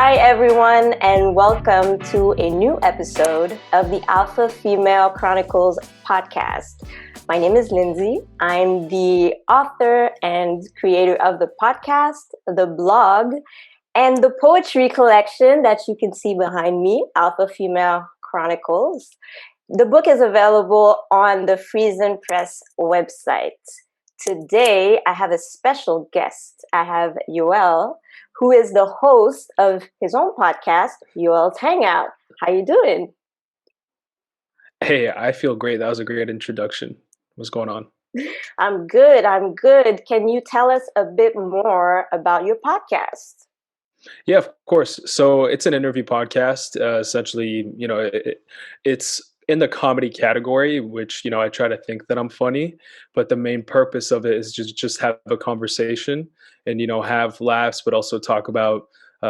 Hi, everyone, and welcome to a new episode of the Alpha Female Chronicles podcast. My name is Lindsay. I'm the author and creator of the podcast, the blog, and the poetry collection that you can see behind me, Alpha Female Chronicles. The book is available on the Friesen Press website. Today, I have a special guest. I have Yoel, who is the host of his own podcast, Yoel's Hangout. How you doing? Hey, I feel great. That was a great introduction. What's going on? I'm good. I'm good. Can you tell us a bit more about your podcast? Yeah, of course. So it's an interview podcast. Essentially, it's in the comedy category, which I try to think that I'm funny, but the main purpose of it is just have a conversation and have laughs, but also talk about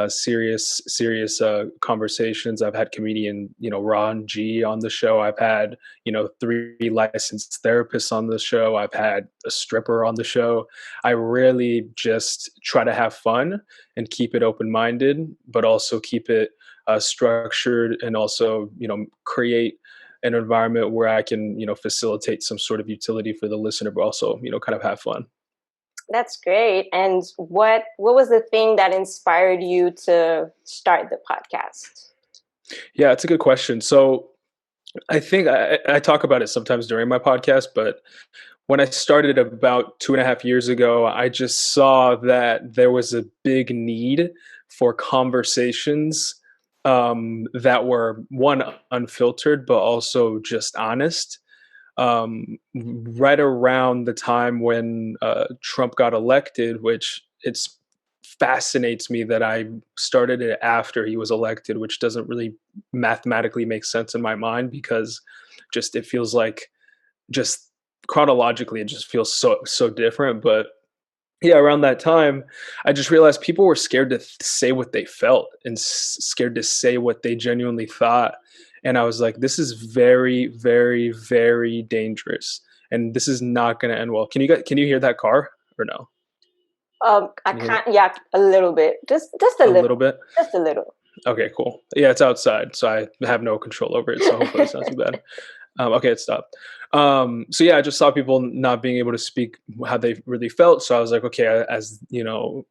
serious conversations. I've had comedian Ron G on the show. I've had three licensed therapists on the show. I've had a stripper on the show. I really just try to have fun and keep it open-minded, but also keep it structured, and also create an environment where I can facilitate some sort of utility for the listener, but also kind of have fun. That's great. And what was the thing that inspired you to start the podcast? Yeah, it's a good question. So I think I talk about it sometimes during my podcast, but when I started about 2.5 years ago, I just saw that there was a big need for conversations that were, one, unfiltered, but also just honest. Right around the time when Trump got elected, which it's fascinates me that I started it after he was elected, which doesn't really mathematically make sense in my mind, because just it feels like, just chronologically, it just feels so different. But yeah, around that time, I just realized people were scared to say what they felt, and scared to say what they genuinely thought. And I was like, this is very, very, very dangerous, and this is not going to end well. Can you hear that car or no? I Can you hear that? can't. Yeah, a little bit. Just a A little. little bit? Just a little. Okay, cool. Yeah, it's outside, so I have no control over it. So hopefully it's not too bad. Okay, it stopped. So yeah, I just saw people not being able to speak how they really felt. So I was like, okay, as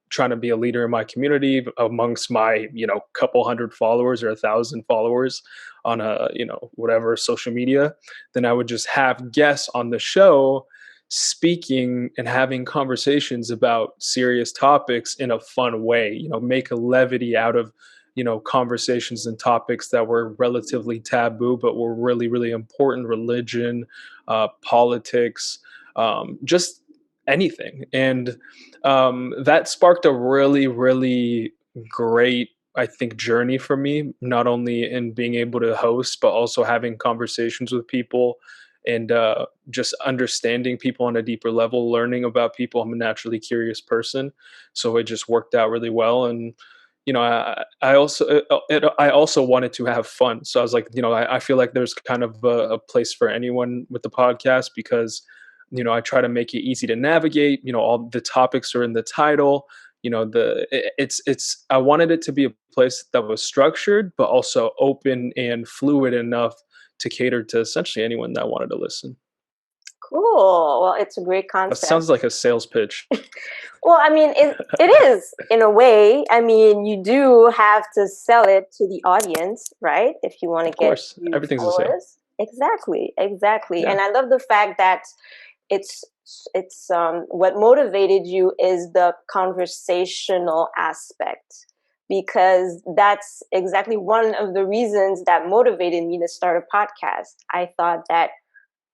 trying to be a leader in my community amongst my couple hundred followers or 1,000 followers on a whatever social media, then I would just have guests on the show speaking and having conversations about serious topics in a fun way. Make a levity out of conversations and topics that were relatively taboo, but were really, really important: religion, politics, just anything. And that sparked a really, really great, I think, journey for me, not only in being able to host, but also having conversations with people, and just understanding people on a deeper level, learning about people. I'm a naturally curious person, so it just worked out really well. And I also wanted to have fun. So I was like, I feel like there's kind of a place for anyone with the podcast, because I try to make it easy to navigate. All the topics are in the title. It's I wanted it to be a place that was structured, but also open and fluid enough to cater to essentially anyone that wanted to listen. Cool. Well, it's a great That concept. sounds like a sales pitch. Well, I mean, it is in a way. I mean, you do have to sell it to the audience, right? If you want to Of get course, new everything's a sale. followers. Exactly, exactly. Yeah. And I love the fact that it's it's what motivated you is the conversational aspect, because that's exactly one of the reasons that motivated me to start a podcast. I thought that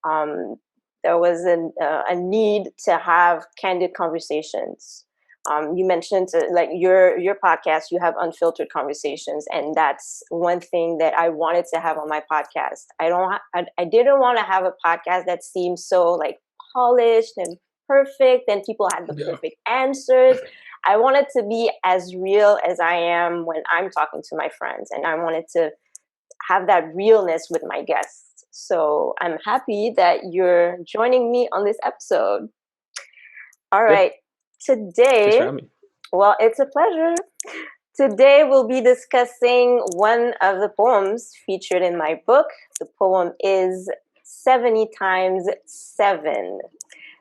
um, there was a need to have candid conversations. You mentioned like your podcast, you have unfiltered conversations, and that's one thing that I wanted to have on my podcast. I didn't want to have a podcast that seemed so like polished and perfect, and people had the Yeah. perfect answers. I wanted to be as real as I am when I'm talking to my friends, and I wanted to have that realness with my guests. So I'm happy that you're joining me on this episode. All Yeah. right. Thanks for Today, having me. well, it's a pleasure. Today we'll be discussing one of the poems featured in my book. The poem is 70 times 7.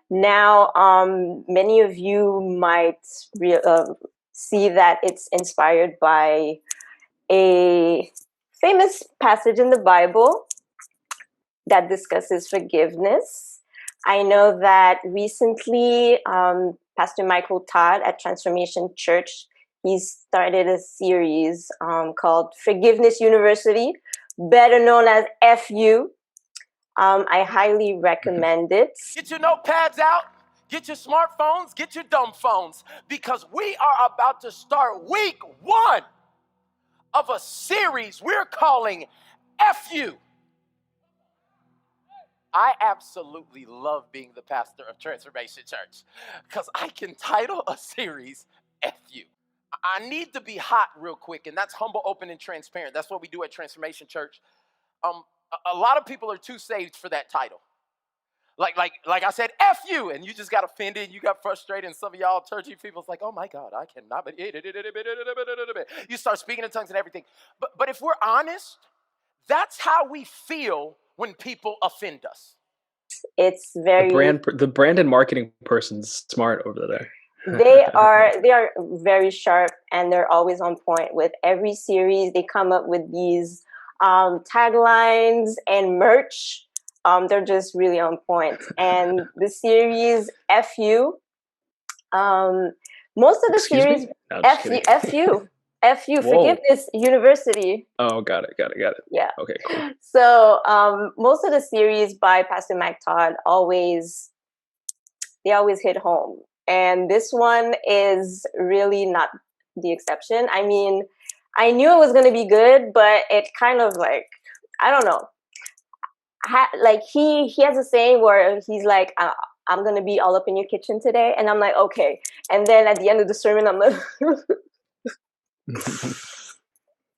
Now, many of you might see that it's inspired by a famous passage in the Bible that discusses forgiveness. I know that recently, Pastor Michael Todd at Transformation Church, he started a series called Forgiveness University, better known as FU. I highly recommend it. Get your notepads out, get your smartphones, get your dumb phones, because we are about to start week 1 of a series we're calling FU. I absolutely love being the pastor of Transformation Church because I can title a series FU. I need to be hot real quick, and that's humble, open, and transparent. That's what we do at Transformation Church. A lot of people are too saved for that title. Like I said, F you, and you just got offended, you got frustrated, and some of y'all churchy people's like, oh my God, I cannot. You start speaking in tongues and everything. But if we're honest, that's how we feel when people offend us. It's very the brand and marketing person's smart over there. they are very sharp, and they're always on point with every series. They come up with these taglines and merch. They're just really on point. And the series FU, most of the Excuse series me? No, I'm just kidding. FU, Whoa. Forgiveness University. Oh, got it. Yeah. Okay, cool. So most of the series by Pastor Mike Todd always hit home. And this one is really not the exception. I mean, I knew it was going to be good, but it kind of like, I don't know. Like he has a saying where he's like, I'm going to be all up in your kitchen today. And I'm like, okay. And then at the end of the sermon, I'm like,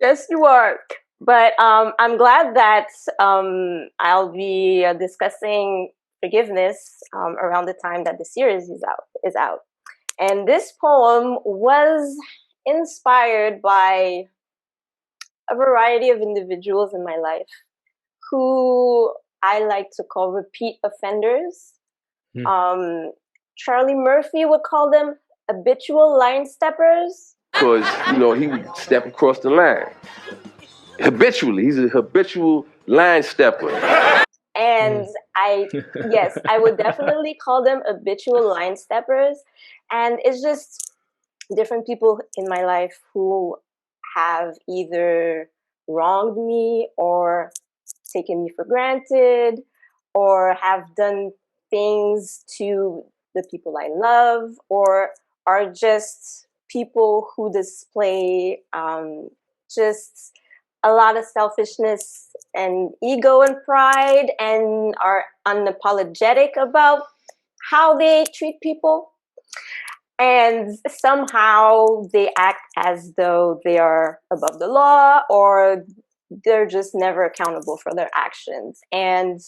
yes, you are. But I'm glad that I'll be discussing forgiveness around the time that the series is out. And this poem was inspired by a variety of individuals in my life who I like to call repeat offenders. Charlie Murphy would call them habitual line steppers. Because, he would step across the line. Habitually. He's a habitual line stepper. And I would definitely call them habitual line steppers. And it's just different people in my life who have either wronged me or taken me for granted or have done things to the people I love, or are just people who display just a lot of selfishness and ego and pride and are unapologetic about how they treat people. And somehow they act as though they are above the law, or they're just never accountable for their actions. And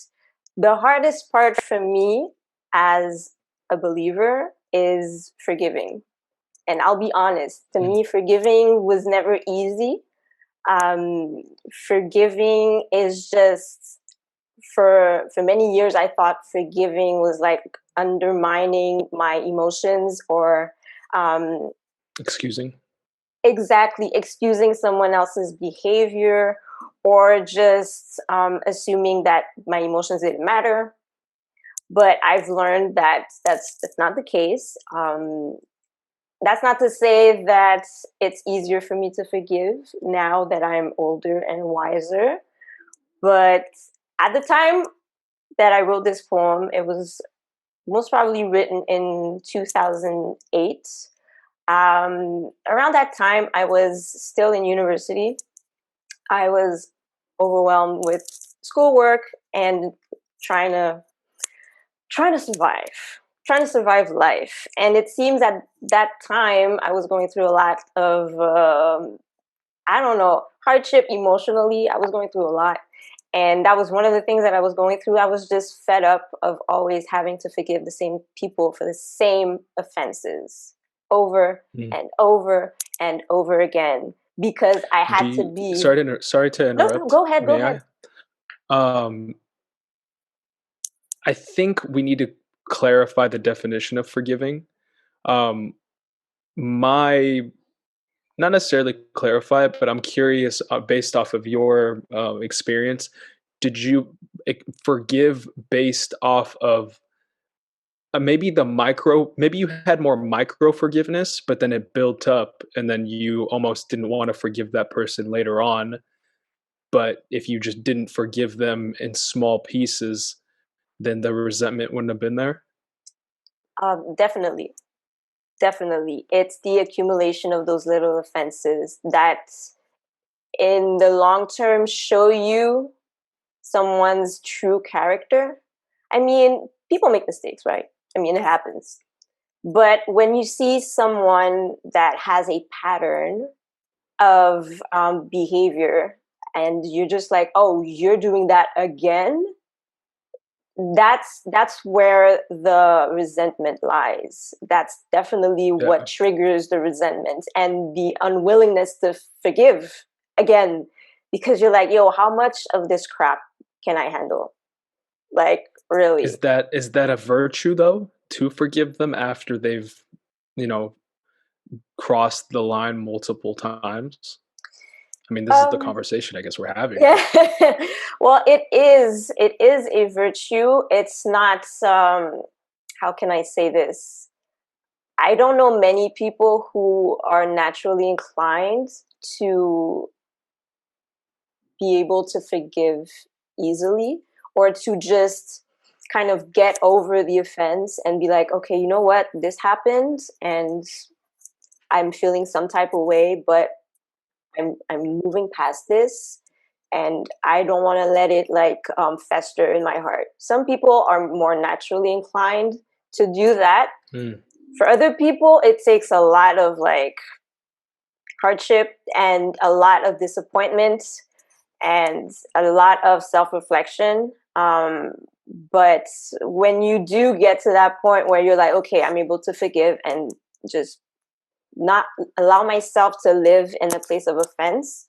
the hardest part for me as a believer is forgiving. And I'll be honest, to me, forgiving was never easy. Forgiving is just, for many years, I thought forgiving was like undermining my emotions or excusing someone else's behavior, or just assuming that my emotions didn't matter. But I've learned that that's not the case. That's not to say that it's easier for me to forgive now that I'm older and wiser. But at the time that I wrote this poem, it was most probably written in 2008. Around that time, I was still in university. I was overwhelmed with schoolwork and trying to survive life. And it seems at that time I was going through a lot of hardship emotionally. I was going through a lot. And that was one of the things that I was going through. I was just fed up of always having to forgive the same people for the same offenses. over Mm. and over and over again because I had to be. Sorry to No, interrupt. go ahead. Go May ahead. I? I think we need to clarify the definition of forgiving. Um, my Not necessarily clarify it, but I'm curious, based off of your experience, did you forgive based off of maybe you had more micro forgiveness, but then it built up and then you almost didn't want to forgive that person later on. But if you just didn't forgive them in small pieces, then the resentment wouldn't have been there. Definitely. Definitely. It's the accumulation of those little offenses that in the long term show you someone's true character. I mean, people make mistakes, right? I mean, it happens. But when you see someone that has a pattern of behavior and you're just like, oh, you're doing that again, that's where the resentment lies. That's definitely what Yeah. triggers the resentment and the unwillingness to forgive again, because you're like, yo, how much of this crap can I handle? Like, really? Is that a virtue though, to forgive them after they've, you know, crossed the line multiple times? I mean, this is the um conversation I guess we're having yeah. here. Well, it is a virtue. It's not how can I say this? I don't know many people who are naturally inclined to be able to forgive easily, or to just kind of get over the offense and be like, okay, you know what, this happened and I'm feeling some type of way, but I'm moving past this and I don't want to let it like fester in my heart. Some people are more naturally inclined to do that. Mm. For other people, it takes a lot of like hardship and a lot of disappointment and a lot of self-reflection. But when you do get to that point where you're like, okay, I'm able to forgive and just not allow myself to live in a place of offense,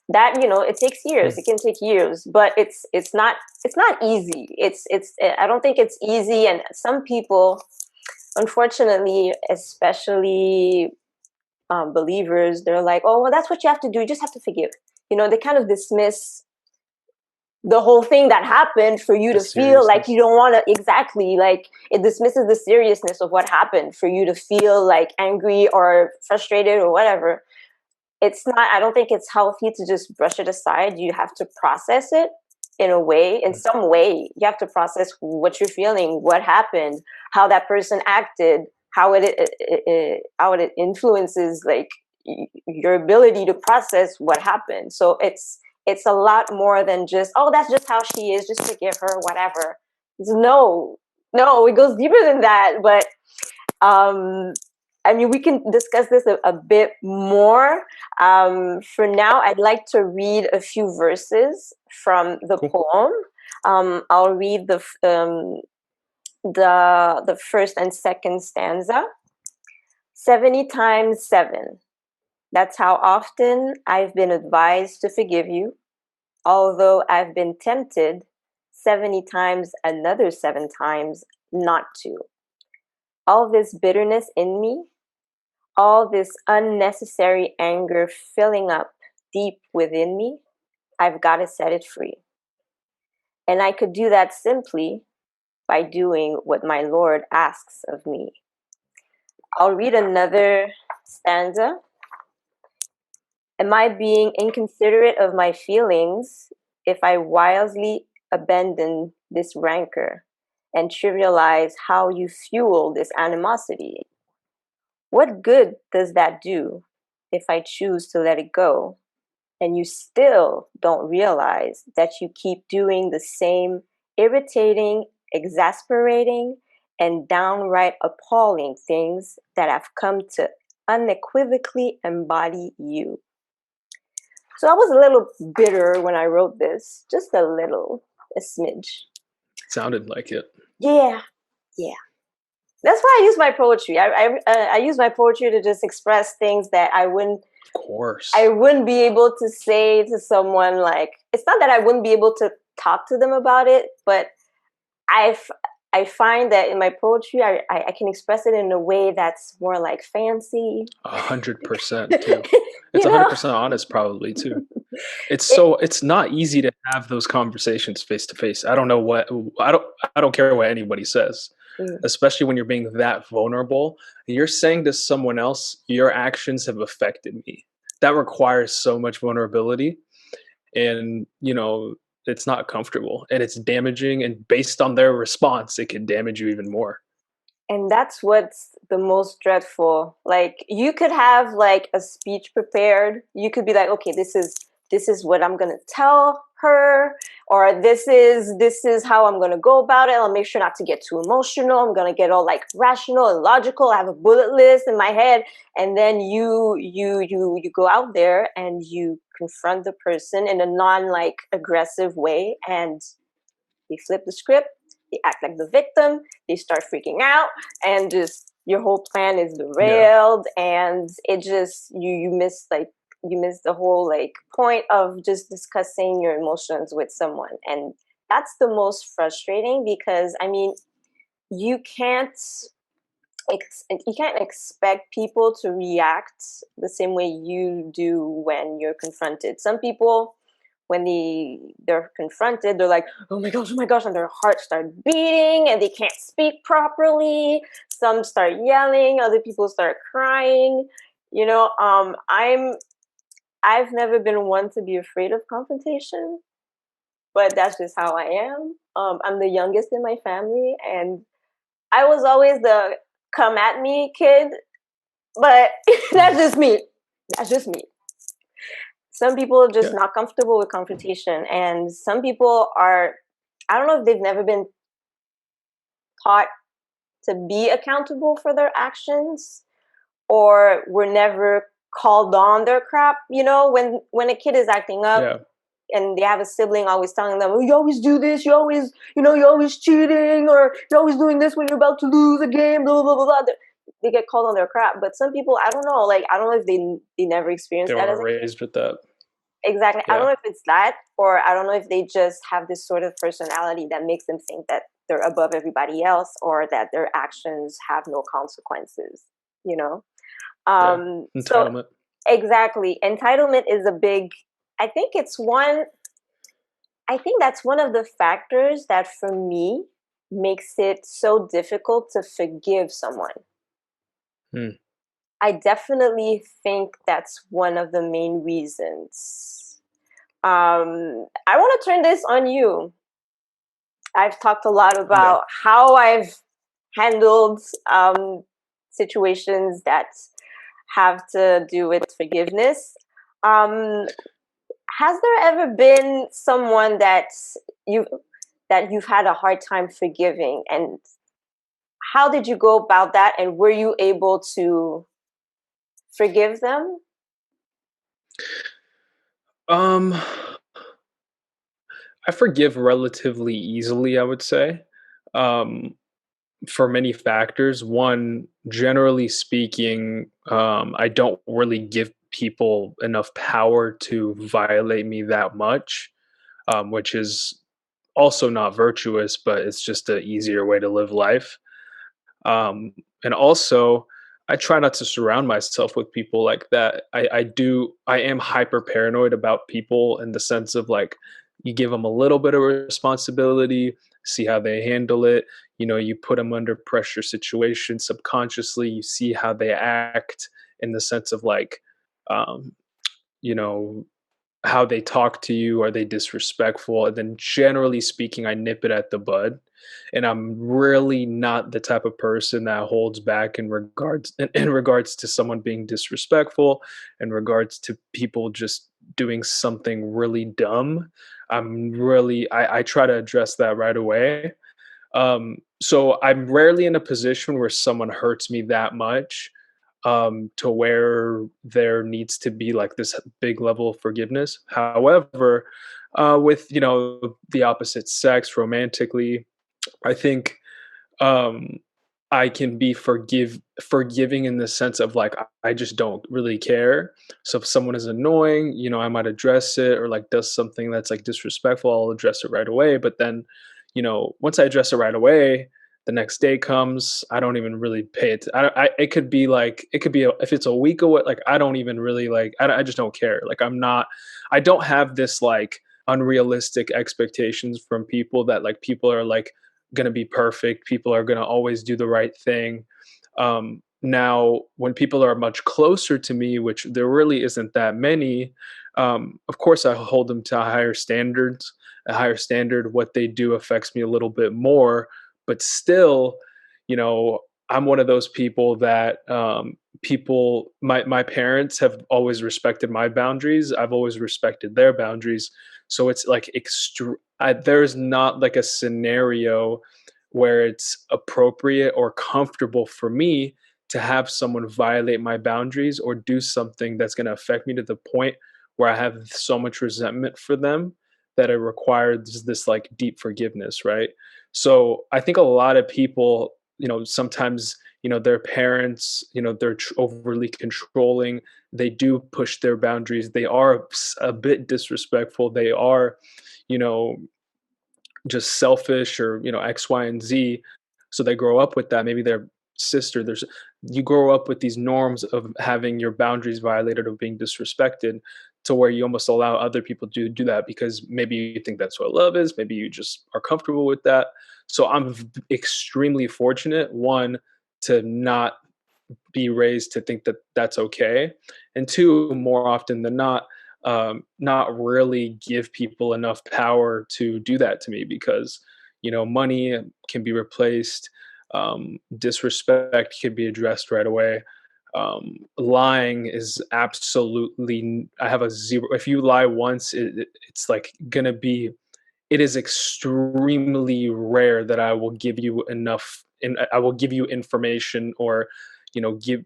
that, you know, it takes years. It can take years, but it's not easy. It's I don't think it's easy. And some people, unfortunately, especially believers, they're like, oh, well, that's what you have to do. You just have to forgive. You know, they kind of dismiss the whole thing that happened for you The to feel like you seriousness. don't want to, exactly, like it dismisses the seriousness of what happened for you to feel like angry or frustrated or whatever. It's not, I don't think it's healthy to just brush it aside. You have to process it in a way, in some way. You have to process what you're feeling, what happened, how that person acted, how it influences like your ability to process what happened. So it's a lot more than just, oh, that's just how she is, just forgive her, whatever. No, no, it goes deeper than that. But um I mean, we can discuss this a bit more. For now, I'd like to read a few verses from the Cool. poem. I'll read the first and second stanza. 70 times 7. That's how often I've been advised to forgive you, although I've been tempted 70 times another 7 times not to. All this bitterness in me, all this unnecessary anger filling up deep within me, I've got to set it free. And I could do that simply by doing what my Lord asks of me. I'll read another stanza. Am I being inconsiderate of my feelings if I wildly abandon this rancor and trivialize how you fuel this animosity? What good does that do if I choose to let it go and you still don't realize that you keep doing the same irritating, exasperating, and downright appalling things that have come to unequivocally embody you? So I was a little bitter when I wrote this, just a little, a smidge. Sounded like it. Yeah, yeah. That's why I use my poetry. I use my poetry to just express things that Of course. I wouldn't be able to say to someone. Like, it's not that I wouldn't be able to talk to them about it, but I've I find that in my poetry, I can express it in a way that's more like fancy. 100% too. It's You know, 100% honest, probably too. it, It's not easy to have those conversations face to face. I don't know what I don't care what anybody says, mm, especially when you're being that vulnerable. You're saying to someone else, your actions have affected me. That requires so much vulnerability, and it's not comfortable and it's damaging, and based on their response it can damage you even more. and that's what's the most dreadful. Like, you could have like a speech prepared. You could be like, okay, this is what I'm gonna tell her, or this is how I'm gonna go about it. I'll make sure not to get too emotional. I'm gonna get all like rational and logical. I have a bullet list in my head, and then you go out there and you confront the person in a non like aggressive way, and they flip the script, they act like the victim, they start freaking out, and just your whole plan is Yeah, derailed, and it just you miss the whole like point of just discussing your emotions with someone. And that's the most frustrating, because I mean, you can't you can't expect people to react the same way you do when you're confronted. Some people, when they're confronted, they're like, oh my gosh, and their hearts start beating and they can't speak properly. Some start yelling, other people start crying. I've never been one to be afraid of confrontation, but that's just how I am. I'm the youngest in my family, and I was always the come at me kid, but that's just me. That's just me. Some people are just yeah, not comfortable with confrontation, and some people are, I don't know if they've never been taught to be accountable for their actions, or were never called on their crap. When a kid is acting up yeah, and they have a sibling always telling them, oh, you always do this, you're always cheating, or you're always doing this when you're about to lose a game, blah blah blah blah. They get called on their crap. But some people, I don't know, like, I don't know if they never they experienced that as weren't a kid. raised with that. Exactly. I don't Yeah, know if it's that, or I don't know if they just have this sort of personality that makes them think that they're above everybody else, or that their actions have no consequences, you know? yeah, So entitlement. exactly. Entitlement is a big, I think it's one, I think that's one of the factors that for me makes it so difficult to forgive someone. Hmm. I definitely think that's one of the main reasons. I want to turn this on you. I've talked a lot Yeah. about how I've handled situations that have to do with forgiveness. Um, has there ever been someone you that you've had a hard time forgiving, and how did you go about that, and were you able to forgive them? um I forgive relatively easily, I would say. um for many factors. One, generally speaking, I don't really give people enough power to violate me that much, which is also not virtuous, but it's just an easier way to live life. Um, and also, I try not to surround myself with people like that. I am hyper paranoid about people, in the sense of like, you give them a little bit of responsibility, see how they handle it. You put them under pressure situations subconsciously, you see how they act, in the sense of like, um, you know, how they talk to you. Are they disrespectful? And then, generally speaking, I nip it at the bud. And I'm really not the type of person that holds back in regards to someone being disrespectful, in regards to people just doing something really dumb. I try to address that right away. So I'm rarely in a position where someone hurts me that much, to where there needs to be like this big level of forgiveness. However, with the opposite sex romantically, I think, um, I can be forgiving in the sense of like I just don't really care. So if someone is annoying, I might address it, or like does something that's like disrespectful, I'll address it right away. But then, once I address it right away, the next day comes, I don't even really pay it. It could be like if it's a week away, like I don't even really like. I just don't care. Like I don't have this like unrealistic expectations from people that like people are like going to be perfect. People are going to always do the right thing. Now, when people are much closer to me, which there really isn't that many, of course, I hold them to higher standards. A higher standard, what they do affects me a little bit more, but still, you know, I'm one of those people that my parents have always respected my boundaries. I've always respected their boundaries. So it's like there's not like a scenario where it's appropriate or comfortable for me to have someone violate my boundaries or do something that's going to affect me to the point where I have so much resentment for them that it requires this like deep forgiveness, right? So I think a lot of people, sometimes, their parents, they're overly controlling. They do push their boundaries. They are a bit disrespectful. They are, you know, just selfish, or X, Y, and Z. So they grow up with that. Maybe their sister, there's you grow up with these norms of having your boundaries violated, of being disrespected, to where you almost allow other people to do that because maybe you think that's what love is. Maybe you just are comfortable with that. So I'm extremely fortunate, one, to not be raised to think that that's okay, and two, more often than not really give people enough power to do that to me, because money can be replaced, disrespect can be addressed right away. Lying is absolutely, I have a zero. If you lie once, it's like gonna be, it is extremely rare that I will give you enough, and I will give you information, or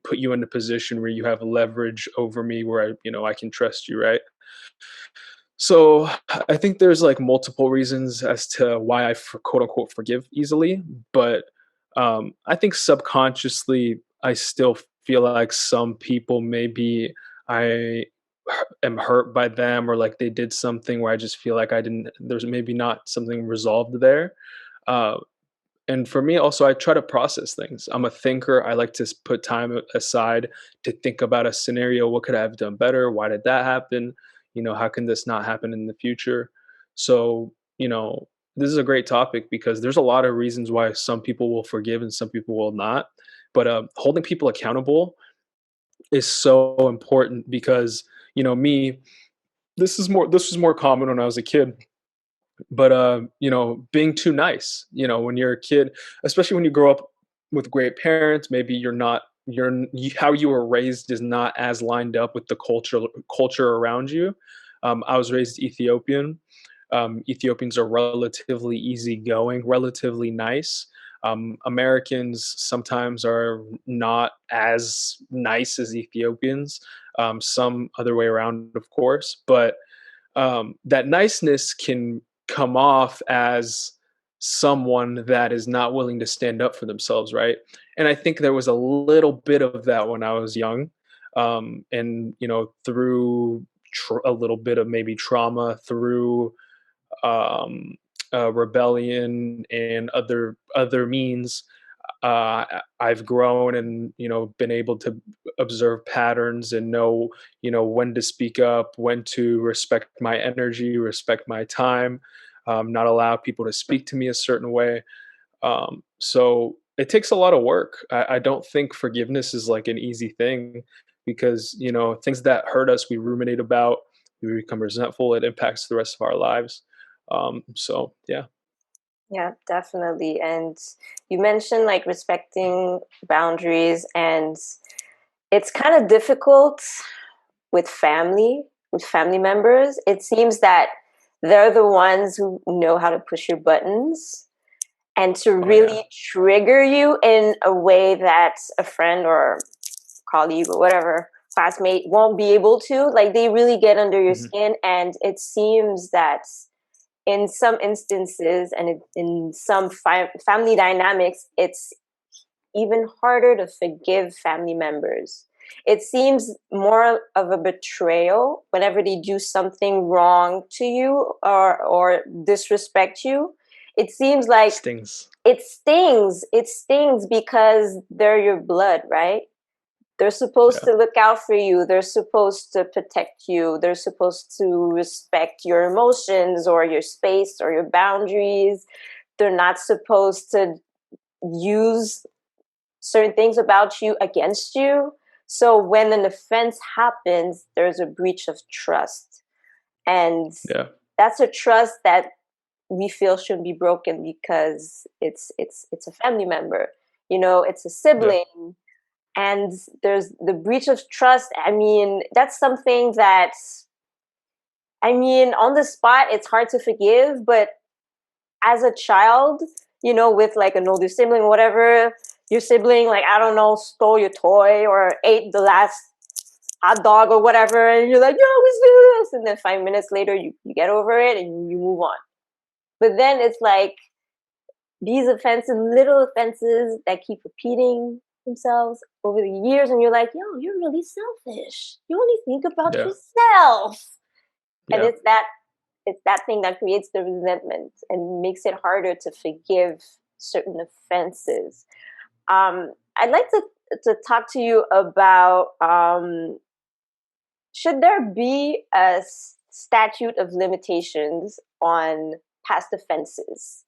put you in a position where you have leverage over me, where I can trust you, right? So I think there's like multiple reasons as to why I quote unquote forgive easily, but I think subconsciously I still feel like some people, maybe I am hurt by them, or like they did something where I just feel like I didn't. There's maybe not something resolved there. Uh, and for me also, I try to process things. I'm a thinker. I like to put time aside to think about a scenario. What could I have done better? Why did that happen? How can this not happen in the future? So, this is a great topic because there's a lot of reasons why some people will forgive and some people will not. But holding people accountable is so important because, me, this was more common when I was a kid. But being too nice, when you're a kid, especially when you grow up with great parents, maybe how you were raised is not as lined up with the culture around you. I was raised Ethiopian. Ethiopians are relatively easygoing, relatively nice. Americans sometimes are not as nice as Ethiopians. Some other way around, of course, but that niceness can come off as someone that is not willing to stand up for themselves, right? And I think there was a little bit of that when I was young, and through a little bit of maybe trauma, through um, rebellion and other means. I've grown and been able to observe patterns and know when to speak up, when to respect my energy, respect my time, not allow people to speak to me a certain way. So it takes a lot of work. I don't think forgiveness is like an easy thing, because things that hurt us we ruminate about, we become resentful, it impacts the rest of our lives. So yeah. Yeah, definitely. And you mentioned like respecting boundaries, and it's kind of difficult with family members. It seems that they're the ones who know how to push your buttons and to Oh yeah. really trigger you in a way that a friend or colleague or whatever classmate won't be able to. Like they really get under your Mhm. skin, and it seems that in some instances and in some family dynamics, it's even harder to forgive family members. It seems more of a betrayal whenever they do something wrong to you or disrespect you. It seems like Stings. it stings. It stings because they're your blood, right? They're supposed Yeah. to look out for you. They're supposed to protect you. They're supposed to respect your emotions or your space or your boundaries. They're not supposed to use certain things about you against you. So when an offense happens, there's a breach of trust. And Yeah. that's a trust that we feel shouldn't be broken because it's a family member. It's a Yeah. sibling. And there's the breach of trust. I mean, that's something that, I mean, on the spot, it's hard to forgive, but as a child, with like an older sibling, whatever, your sibling, like, I don't know, stole your toy or ate the last hot dog or whatever, and you're like, you always do this. And then 5 minutes later, you get over it and you move on. But then it's like these offenses, little offenses that keep repeating themselves over the years, and you're like, yo, you're really selfish. You only think about Yeah. yourself. And Yeah. it's that thing that creates the resentment and makes it harder to forgive certain offenses. I'd like to talk to you about, should there be a statute of limitations on past offenses?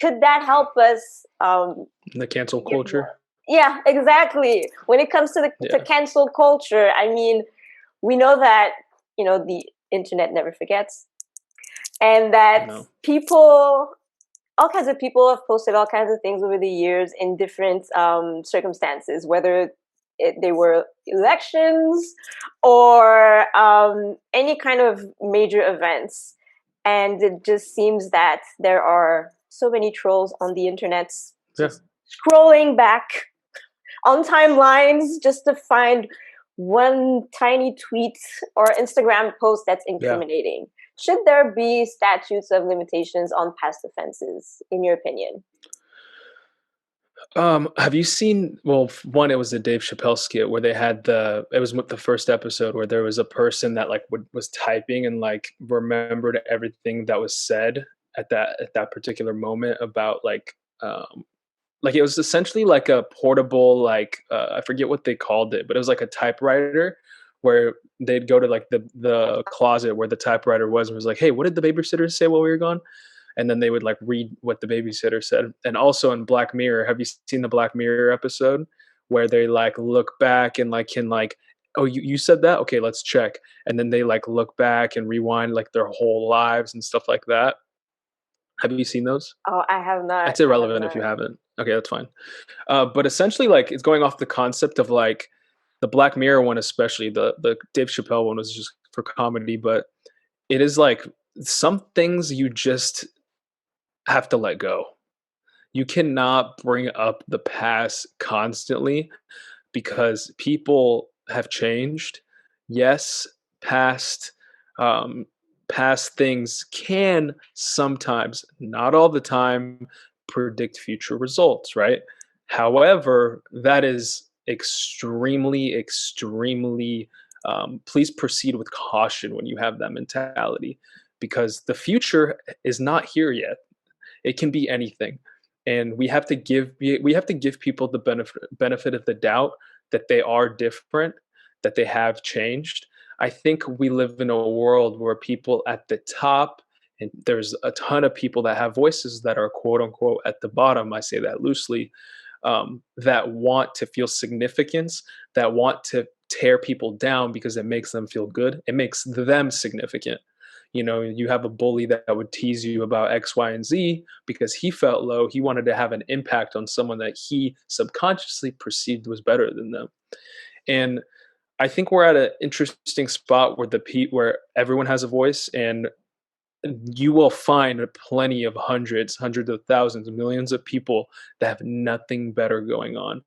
Could that help us The cancel forgive more? culture. Yeah, exactly. When it comes to Yeah. cancel culture, I mean, we know that the internet never forgets, and that No. people, all kinds of people have posted all kinds of things over the years in different circumstances, whether they were elections or any kind of major events. And it just seems that there are so many trolls on the internet Yeah. just scrolling back on timelines just to find one tiny tweet or Instagram post that's Yeah. incriminating. Should there be statutes of limitations on past offenses, in your opinion? Have you seen? Well, one, it was the Dave Chappelle skit where they had It was the first episode where there was a person that like was typing and like remembered everything that was said at that particular moment about like it was essentially like a portable I forget what they called it, but it was like a typewriter where they'd go to like the closet where the typewriter was and was like, hey, what did the babysitter say while we were gone? And then they would like read what the babysitter said. And also in Black Mirror, have you seen the Black Mirror episode where they like look back and like can like, oh, you said that, okay, let's check. And then they like look back and rewind like their whole lives and stuff like that. Have you seen those? Oh, I have not. It's I have irrelevant if you not. haven't. Okay, that's fine. But essentially, like, it's going off the concept of like the Black Mirror one, especially the Dave Chappelle one was just for comedy, but it is like some things you just have to let go. You cannot bring up the past constantly because people have changed. Yes, past um, past things can sometimes, not all the time, predict future results, right? However, that is extremely, extremely. Please proceed with caution when you have that mentality, because the future is not here yet. It can be anything, and we have to give people the benefit of the doubt that they are different, that they have changed. I think we live in a world where people at the top, and there's a ton of people that have voices that are quote unquote at the bottom. I say that loosely, that want to feel significance, that want to tear people down because it makes them feel good. It makes them significant. You have a bully that would tease you about X, Y, and Z because he felt low. He wanted to have an impact on someone that he subconsciously perceived was better than them. And I think we're at an interesting spot where where everyone has a voice, and you will find plenty of hundreds of thousands, millions of people that have nothing better going on,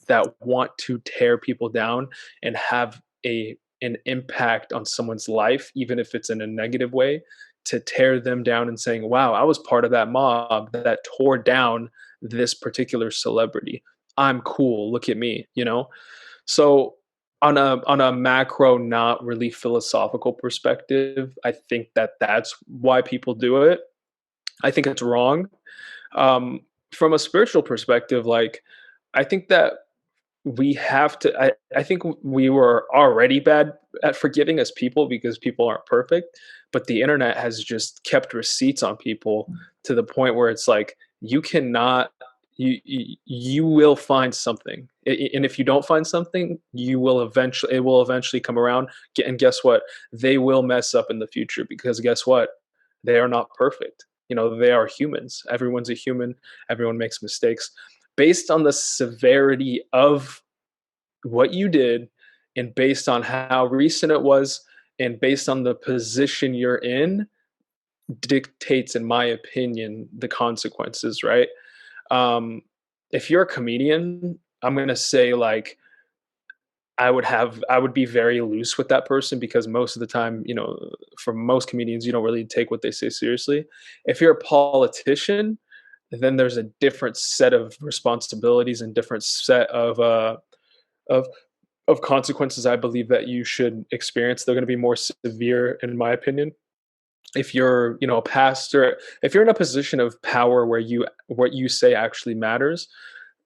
that want to tear people down and have an impact on someone's life, even if it's in a negative way, to tear them down and saying, wow, I was part of that mob that tore down this particular celebrity. I'm cool, look at me, you know? So on a macro, not really philosophical perspective, I think that that's why people do it. I think it's wrong. Um, from a spiritual perspective, like I think that we have to I think we were already bad at forgiving as people because people aren't perfect, but the internet has just kept receipts on people to the point where it's like you cannot you will find something. And if you don't find something, you will eventually it will eventually come around. And guess what? They will mess up in the future because guess what? They are not perfect. You know, they are humans. Everyone's a human. Everyone makes mistakes based on the severity of what you did and based on how recent it was and based on the position you're in dictates, in my opinion, the consequences, right? um if you're a comedian, I'm gonna say like I would be very loose with that person because most of the time, you know, for most comedians, you don't really take what they say seriously. If you're a politician, then there's a different set of responsibilities and different set of of consequences I believe that you should experience. They're going to be more severe, in my opinion. If you're, you know, a pastor, if you're in a position of power where you what you say actually matters,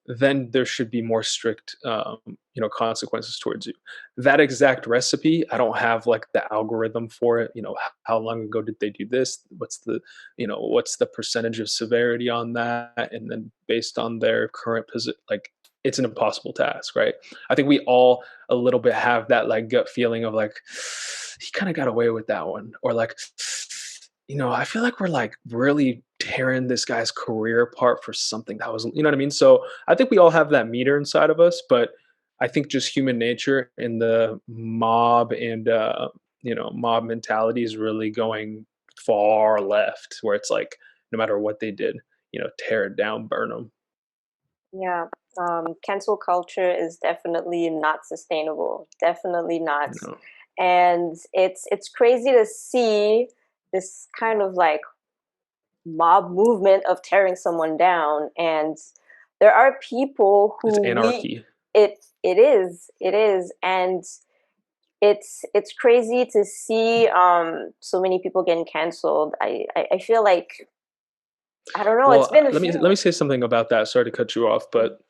then there should be more strict, you know, consequences towards you. That exact recipe, I don't have like the algorithm for it. You know, how long ago did they do this? What's the, you know, what's the percentage of severity on that? And then based on their current position, like it's an impossible task, right? I think we all a little bit have that like gut feeling of like, he kind of got away with that one, or like, you know, I feel like we're like really tearing this guy's career apart for something that was, you know what I mean? So I think we all have that meter inside of us, but I think just human nature and the mob and, you know, mob mentality is really going far left where it's like, no matter what they did, you know, tear it down, burn them. Yeah. Cancel culture is definitely not sustainable. Definitely not. You know? And it's crazy to see this kind of like mob movement of tearing someone down. And there are people It's who we anarchy. it is, and it's crazy to see so many people getting canceled. I feel like, I don't know, it's Well, been a let me few. say something about that. Sorry to cut you off, but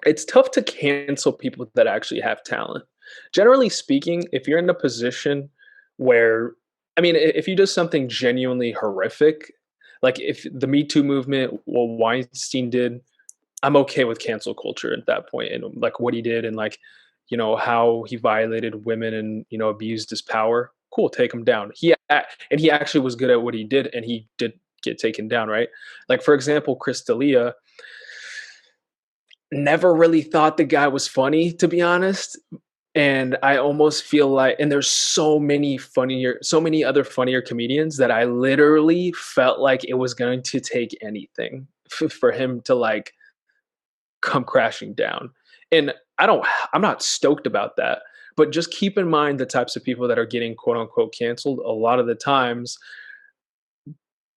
it's tough to cancel people that actually have talent. Generally speaking, if you're in a position where, I mean, if you do something genuinely horrific, like if the Me Too movement, what Weinstein did, I'm okay with cancel culture at that point and like what he did and like, you know, how he violated women and, you know, abused his power. Cool, take him down. And he actually was good at what he did and he did get taken down, right? Like for example, Chris D'Elia, never really thought the guy was funny, to be honest. And I almost feel like, and there's so many other funnier comedians that I literally felt like it was going to take anything for him to like come crashing down. And I'm not stoked about that. But just keep in mind the types of people that are getting quote unquote canceled. A lot of the times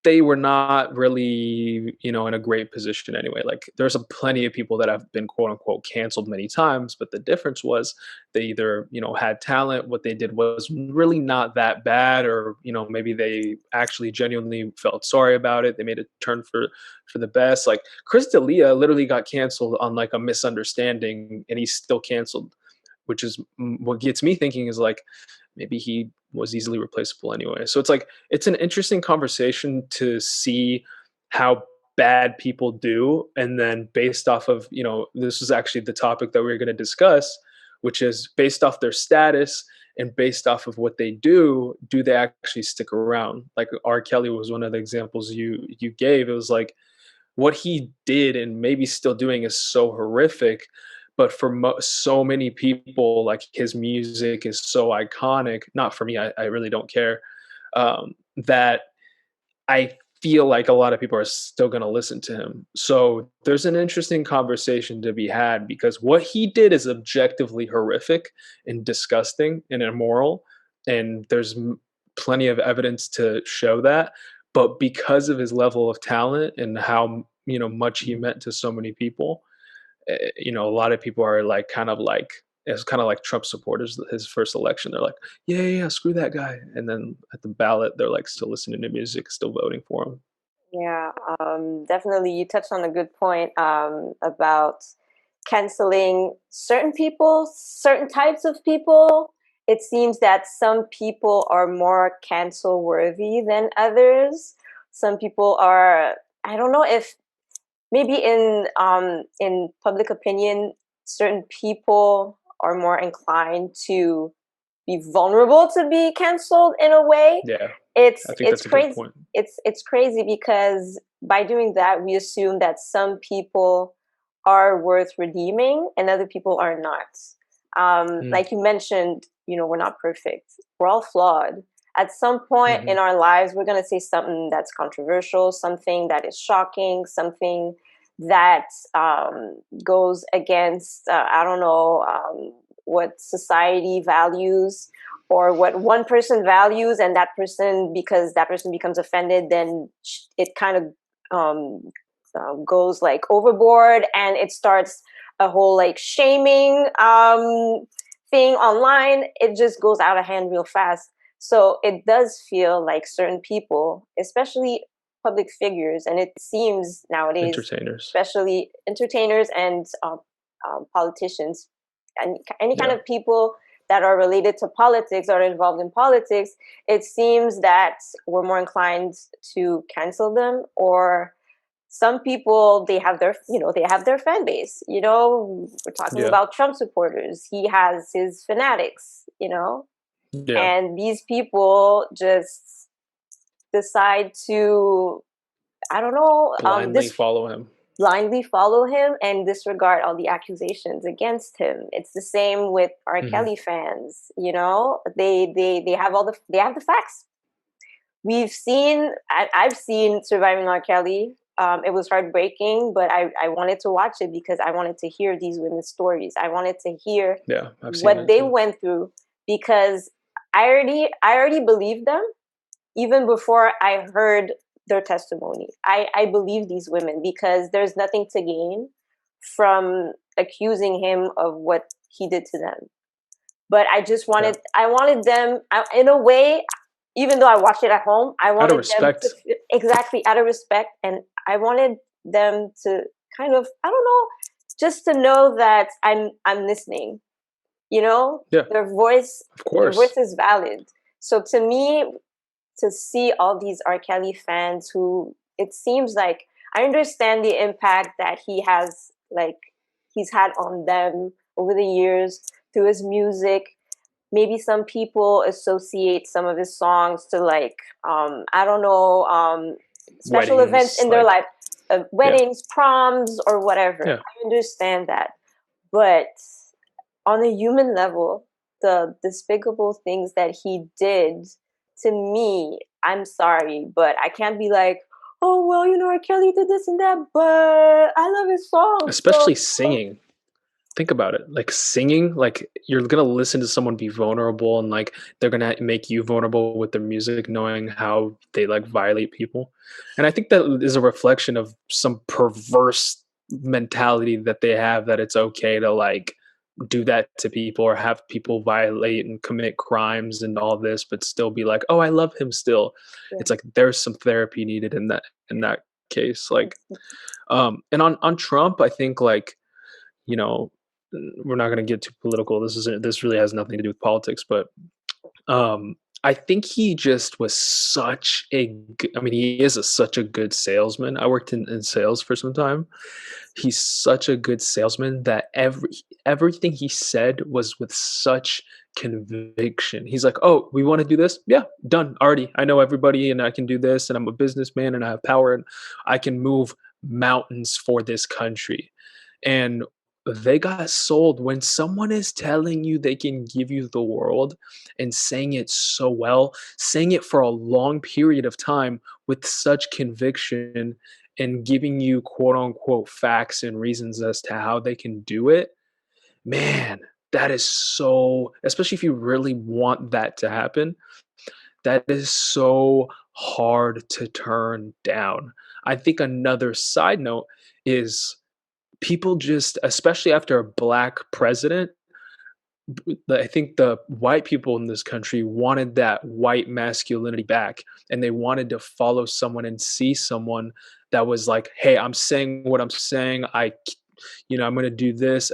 they were not really, you know, in a great position anyway. Like there's a plenty of people that have been quote unquote canceled many times, but the difference was they either, you know, had talent, what they did was really not that bad, or, you know, maybe they actually genuinely felt sorry about it. They made a turn for the best. Like Chris D'Elia literally got canceled on like a misunderstanding and he's still canceled, which is what gets me thinking is like maybe he was easily replaceable anyway. So it's like it's an interesting conversation to see how bad people do, and then based off of, you know, this is actually the topic that we're going to discuss, which is based off their status and based off of what they do they actually stick around? Like R. Kelly was one of the examples you gave. It was like what he did and maybe still doing is so horrific, but for so many people, like his music is so iconic. Not for me, I really don't care. That I feel like a lot of people are still going to listen to him. So there's an interesting conversation to be had because what he did is objectively horrific and disgusting and immoral. And there's plenty of evidence to show that. But because of his level of talent and how, you know, much he meant to so many people, a lot of people are like it's kind of like Trump supporters. His first election, they're like, yeah, yeah, yeah, screw that guy, and then at the ballot, they're like still listening to music, still voting for him. Yeah, definitely. You touched on a good point about canceling certain people, certain types of people. It seems that some people are more cancel worthy than others. Some people are, I don't know if maybe in public opinion, certain people are more inclined to be vulnerable to be canceled in a way. Yeah, it's I think it's that's a good crazy. point. It's crazy because by doing that we assume that some people are worth redeeming and other people are not. Mm, Like you mentioned, we're not perfect, we're all flawed. At some point hmm. in our lives we're going to say something that's controversial, something that is shocking, something that goes against I don't know, what society values or what one person values, and that person, because that person becomes offended, then it kind of goes like overboard, and it starts a whole like shaming thing online. It just goes out of hand real fast. So it does feel like certain people, especially public figures, and it seems nowadays, Entertainers. especially entertainers and politicians, and any kind Yeah. of people that are related to politics or involved in politics, it seems that we're more inclined to cancel them. Or some people, they have their fan base. We're talking Yeah. about Trump supporters. He has his fanatics, Yeah. and these people just decide to, I don't know, Blindly follow him. blindly follow him and disregard all the accusations against him. It's the same with R. Hmm. Kelly fans. They have the facts. I've seen Surviving R. Kelly. It was heartbreaking, but I wanted to watch it because I wanted to hear these women's stories. I wanted to hear Yeah, I've seen what it they too. went through, because I already believed them even before I heard their testimony. I believe these women because there's nothing to gain from accusing him of what he did to them. But Yeah. I wanted them, in a way, even though I watched it at home, I Out of wanted them to, respect. exactly, out of respect. And I wanted them to kind of, I don't know, just to know that I'm listening, Yeah, their voice, of their course. voice is valid. So to me, to see all these R. Kelly fans who, it seems like, I understand the impact that he's had on them over the years through his music. Maybe some people associate some of his songs to like, I don't know, special events Weddings, in their like, life, yeah, weddings, proms, or whatever. yeah. I understand that. But on a human level, the despicable things that he did to me, I'm sorry, but I can't be like, oh well, R. Kelly did this and that, but I love his songs. So Especially singing. Think about it. Like singing, like you're gonna listen to someone be vulnerable, and like they're gonna make you vulnerable with their music, knowing how they like violate people. And I think that is a reflection of some perverse mentality that they have, that it's okay to like do that to people or have people violate and commit crimes and all this, but still be like, oh, I love him still. yeah. It's like there's some therapy needed in that case. Like, and on Trump, I think like, you know, we're not going to get too political. This really has nothing to do with politics, but I think he just was such I mean, he is such a good salesman. I worked in sales for some time. He's such a good salesman that everything he said was with such conviction. He's like, "Oh, we want to do this? Yeah, done already. I know everybody, and I can do this, and I'm a businessman, and I have power, and I can move mountains for this country." And they got sold. When someone is telling you they can give you the world and saying it so well, saying it for a long period of time with such conviction, and giving you quote unquote facts and reasons as to how they can do it, man, that is so, especially if you really want that to happen, that is so hard to turn down. I think another side note is people just, especially after a black president, I think the white people in this country wanted that white masculinity back, and they wanted to follow someone and see someone that was like, "Hey, I'm saying what I'm saying. I'm going to do this."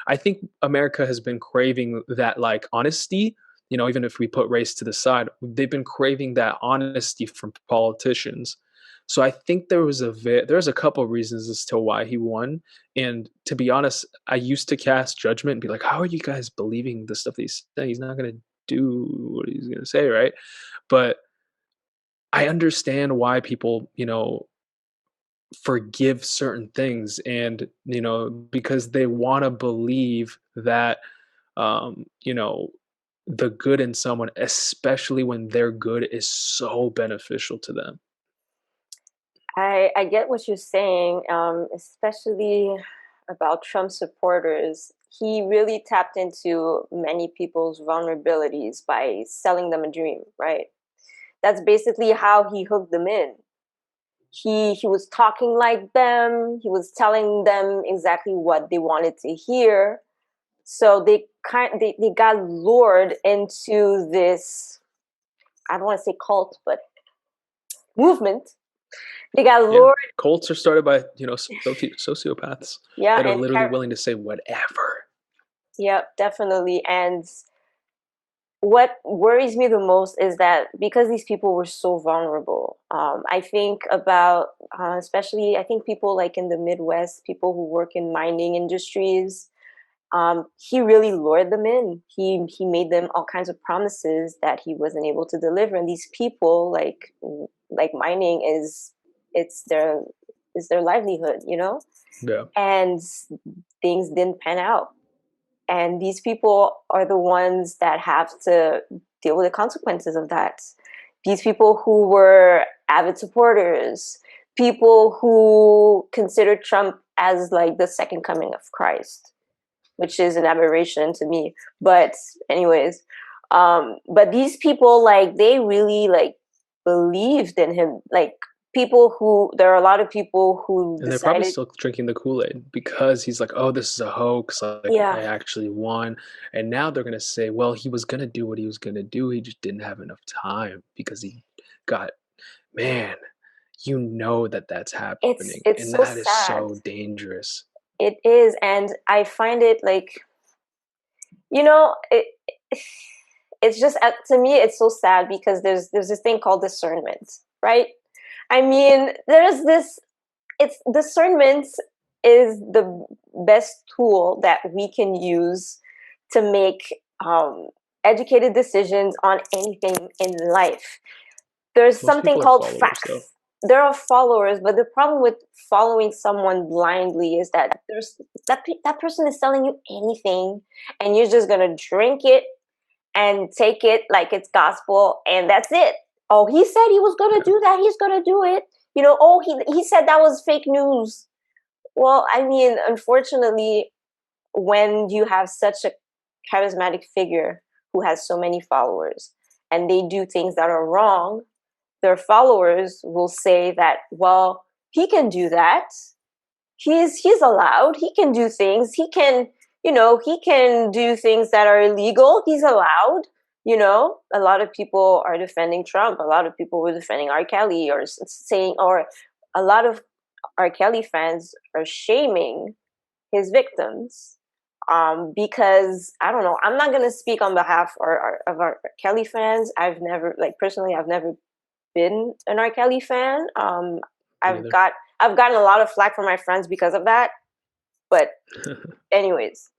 I think America has been craving that like honesty. Even if we put race to the side, they've been craving that honesty from politicians. So I think there's a couple of reasons as to why he won. And to be honest, I used to cast judgment and be like, how are you guys believing the stuff that he's saying? He's not going to do what he's going to say, right? But I understand why people, forgive certain things, and because they want to believe that um you know the good in someone, especially when their good is so beneficial to them. I get what you're saying, especially about Trump supporters. He really tapped into many people's vulnerabilities by selling them a dream, right? That's basically how he hooked them in. He was talking like them. He was telling them exactly what they wanted to hear. So they got lured into this, I don't want to say cult, but movement. They got Yeah, lured, cults are started by sociopaths yeah, that are and literally willing to say whatever. yeah, definitely. And what worries me the most is that because these people were so vulnerable, I think about, especially, I think people like in the Midwest, people who work in mining industries. He really lured them in. He made them all kinds of promises that he wasn't able to deliver. And these people, like mining is, it's their is their livelihood, Yeah. and things didn't pan out. And these people are the ones that have to deal with the consequences of that. These people who were avid supporters, people who considered Trump as like the second coming of Christ, which is an aberration to me. But anyways, but these people, like, they really like believed in him. Like, there are a lot of people who And they're probably decided, still drinking the Kool-Aid because he's like, "Oh, this is a hoax. Like, I yeah, actually won." And now they're gonna say, "Well, he was gonna do what he was gonna do. He just didn't have enough time because he got." Man, that's happening, it's and so that is sad. so dangerous. It is, and I find it like, you know, it, it's just, to me, it's so sad because there's this thing called discernment, right? I mean, there's this. It's discernment is the best tool that we can use to make educated decisions on anything in life. There's Most something people are called followers, though. facts. There are followers, but the problem with following someone blindly is that that person is telling you anything, and you're just gonna drink it and take it like it's gospel, and that's it. Oh, he said he was gonna Yeah. do that. He's gonna do it. Oh, he said that was fake news. Well, I mean, unfortunately, when you have such a charismatic figure who has so many followers and they do things that are wrong, their followers will say that, well, he can do that. He's allowed. He can do things. He can do things that are illegal. He's allowed. A lot of people are defending Trump. A lot of people were defending R. Kelly, or saying, or a lot of R. Kelly fans are shaming his victims, because I don't know. I'm not gonna speak on behalf of our Kelly fans. Personally, I've never been an R. Kelly fan. Me I've neither. got I've gotten a lot of flack from my friends because of that. But anyways,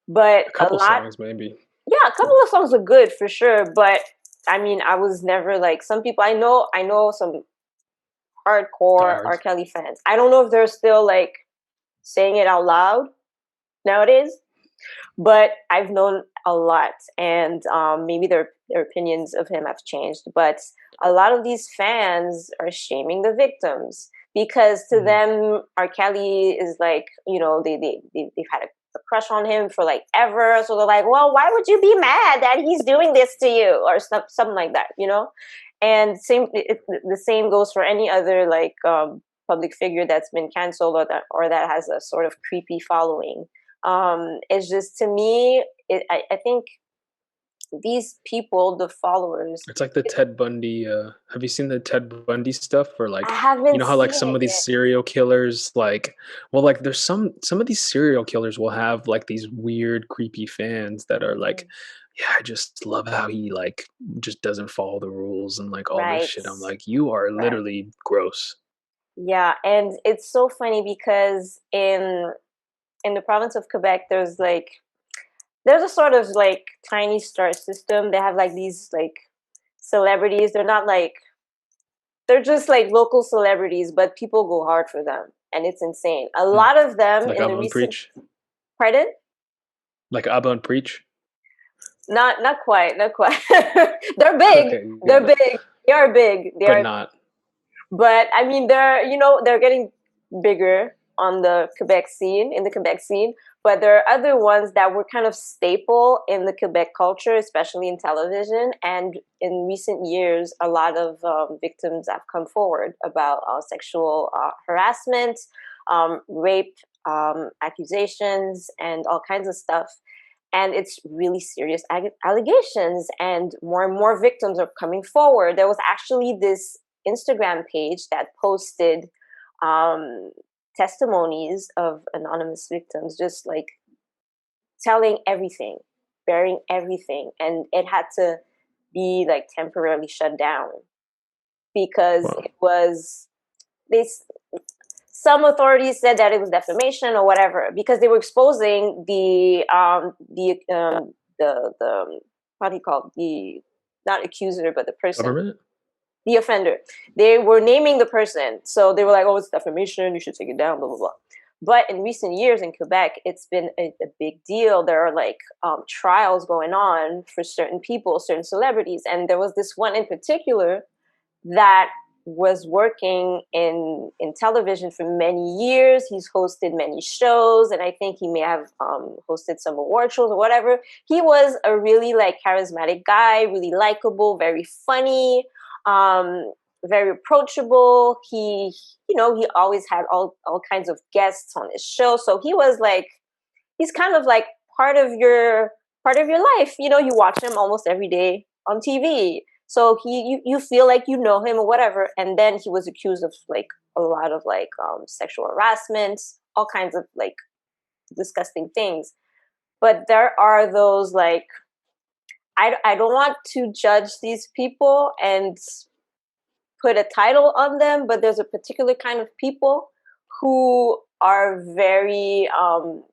but A a couple lot, songs, maybe. yeah, a couple of songs are good for sure. But I mean, I was never like some people. I know some hardcore R. Diehards. Kelly fans. I don't know if they're still like saying it out loud nowadays, but I've known a lot, and maybe their opinions of him have changed. But a lot of these fans are shaming the victims because to Mhm. them, R. Kelly is like, they've had a crush on him for like ever, so they're like, well, why would you be mad that he's doing this to you, or something like that, And the same goes for any other like public figure that's been canceled, or that has a sort of creepy following. It's just, to me, I think these people, the followers, It's like the Ted Bundy. Have you seen the Ted Bundy stuff? Or I like, you haven't know how like seen some it of these yet. serial killers, like, well, like there's some of these serial killers will have like these weird, creepy fans that are like, yeah, I just love how he like just doesn't follow the rules and like all this Right, shit. I'm like, you are right. literally gross. Yeah, and it's so funny because in the province of Quebec, there's a sort of like tiny star system. They have like these like celebrities. They're just like local celebrities, but people go hard for them, and it's insane. A Hmm. lot of them Like in the Abba and recent, Preach. pardon? Like Abba and Preach. Not quite, not quite. They're big. Okay, They're got it. big. They are big. They But are, not. but I mean, they're getting bigger on the Quebec scene, in the Quebec scene. But there are other ones that were kind of staple in the Quebec culture, especially in television. And in recent years, a lot of victims have come forward about sexual harassment, rape accusations, and all kinds of stuff. And it's really serious allegations, and more victims are coming forward. There was actually this Instagram page that posted um, testimonies of anonymous victims, just like telling everything, bearing everything, and it had to be like temporarily shut down because Wow. it was this. Some authorities said that it was defamation or whatever because they were exposing the how do you call it? The, not accuser, but the person, Government? the offender. They were naming the person, so they were like, "Oh, it's defamation. You should take it down." Blah blah blah. But in recent years in Quebec, it's been a big deal. There are like trials going on for certain people, certain celebrities, and there was this one in particular that was working in television for many years. He's hosted many shows, and I think he may have hosted some award shows or whatever. He was a really like charismatic guy, really likable, very funny, um, very approachable. He always had all kinds of guests on his show, so he was like, he's kind of like part of your life. You watch him almost every day on TV. So you feel like you know him or whatever. And then he was accused of like a lot of like sexual harassment, all kinds of like disgusting things. But there are those like, I don't want to judge these people and put a title on them, but there's a particular kind of people who are very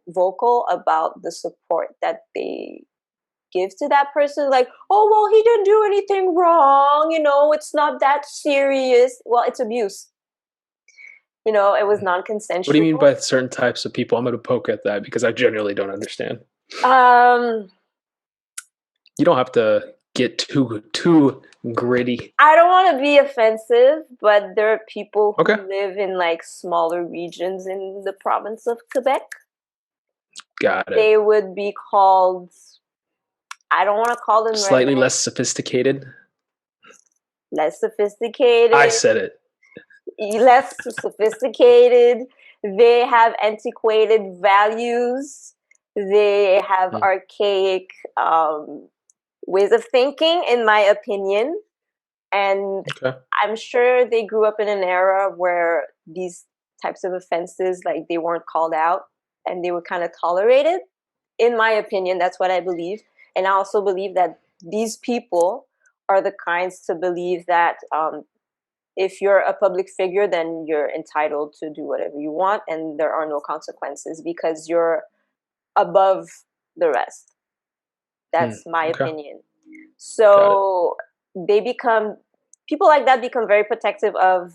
vocal about the support that they give to that person. Like, oh, well, he didn't do anything wrong. It's not that serious. Well, it's abuse. It was What do you non-consensual. mean by certain types of people? I'm going to poke at that because I genuinely don't understand. Um, You don't have to get too gritty. I don't want to be offensive, but there are people who Okay, live in like smaller regions in the province of Quebec. got it. They would be called, I don't want to call them Slightly redneck, less sophisticated. less I sophisticated, said it. less sophisticated. They have antiquated values. They have Mm, archaic ways of thinking, in my opinion. And okay. I'm sure they grew up in an era where these types of offenses, like, they weren't called out and they were kind of tolerated. In my opinion, that's what I believe. And I also believe that these people are the kinds to believe that if you're a public figure, then you're entitled to do whatever you want and there are no consequences because you're above the rest. Mm, That's my okay, opinion. got it. So people like that become very protective of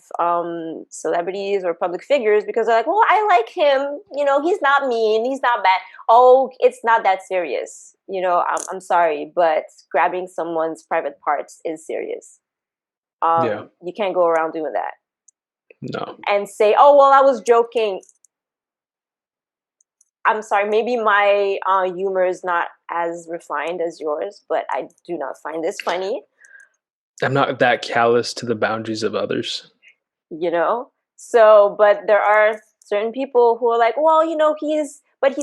celebrities or public figures because they're like, well, I like him. He's not mean. He's not bad. Oh, it's not that serious. I'm sorry, but grabbing someone's private parts is serious. Yeah, You can't go around doing that no. and say, oh, well, I was joking. I'm sorry, maybe my humor is not as refined as yours, but I do not find this funny. I'm not that callous to the boundaries of others. You know, So, but there are certain people who are like, well, he's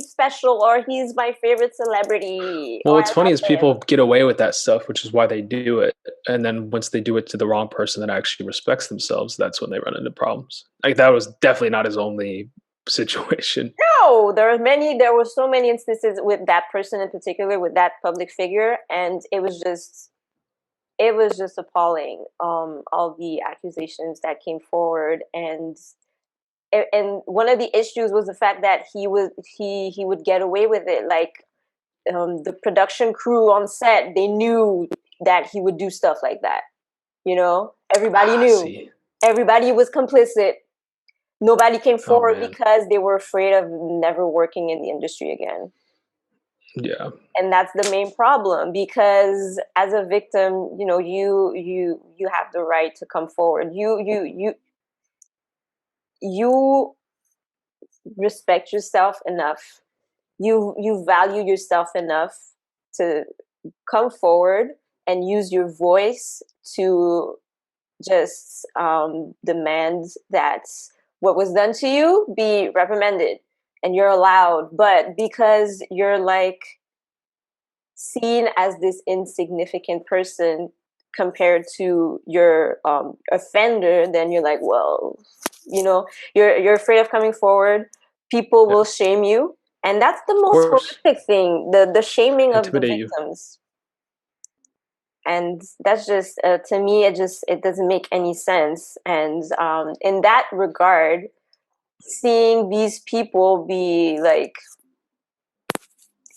special, or he's my favorite celebrity, Well, or what's I funny love is him. people get away with that stuff, which is why they do it. And then once they do it to the wrong person that actually respects themselves, that's when they run into problems. Like that was definitely not his only situation. No, there were so many instances with that person in particular, with that public figure, and it was just appalling. All the accusations that came forward, and one of the issues was the fact that he would get away with it. Like, the production crew on set, they knew that he would do stuff like that. Everybody knew. See. Everybody was complicit. Nobody came Oh forward man. because they were afraid of never working in the industry again. Yeah. And that's the main problem, because as a victim, you have the right to come forward. You respect yourself enough. You value yourself enough to come forward and use your voice to just demand that what was done to you be reprimanded, and you're allowed. But because you're like seen as this insignificant person compared to your offender, then you're like, well, you're afraid of coming forward. People Yeah. will shame you, and that's the Of most course. horrific thing, the shaming of the Intimidate you. victims. And that's just, to me, it doesn't make any sense. And in that regard, seeing these people be like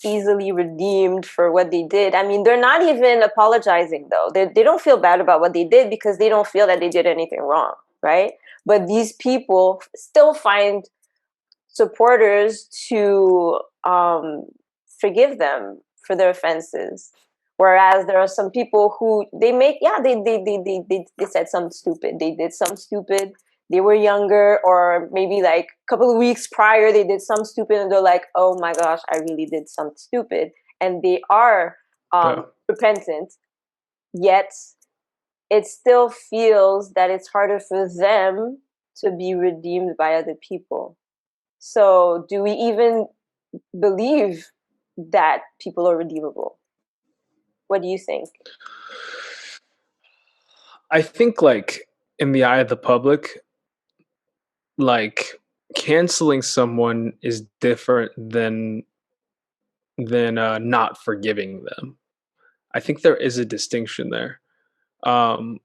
easily redeemed for what they did. I mean, they're not even apologizing though. They don't feel bad about what they did because they don't feel that they did anything wrong, right? But these people still find supporters to forgive them for their offenses. Whereas there are some people who they said something stupid. They did something stupid. They were younger, or maybe like a couple of weeks prior, they did something stupid, and they're like, "Oh my gosh, I really did something stupid," and they are Yeah. repentant. Yet, it still feels that it's harder for them to be redeemed by other people. So, do we even believe that people are redeemable? What do you think? I think like in the eye of the public, like canceling someone is different than not forgiving them. I think there is a distinction there. Um,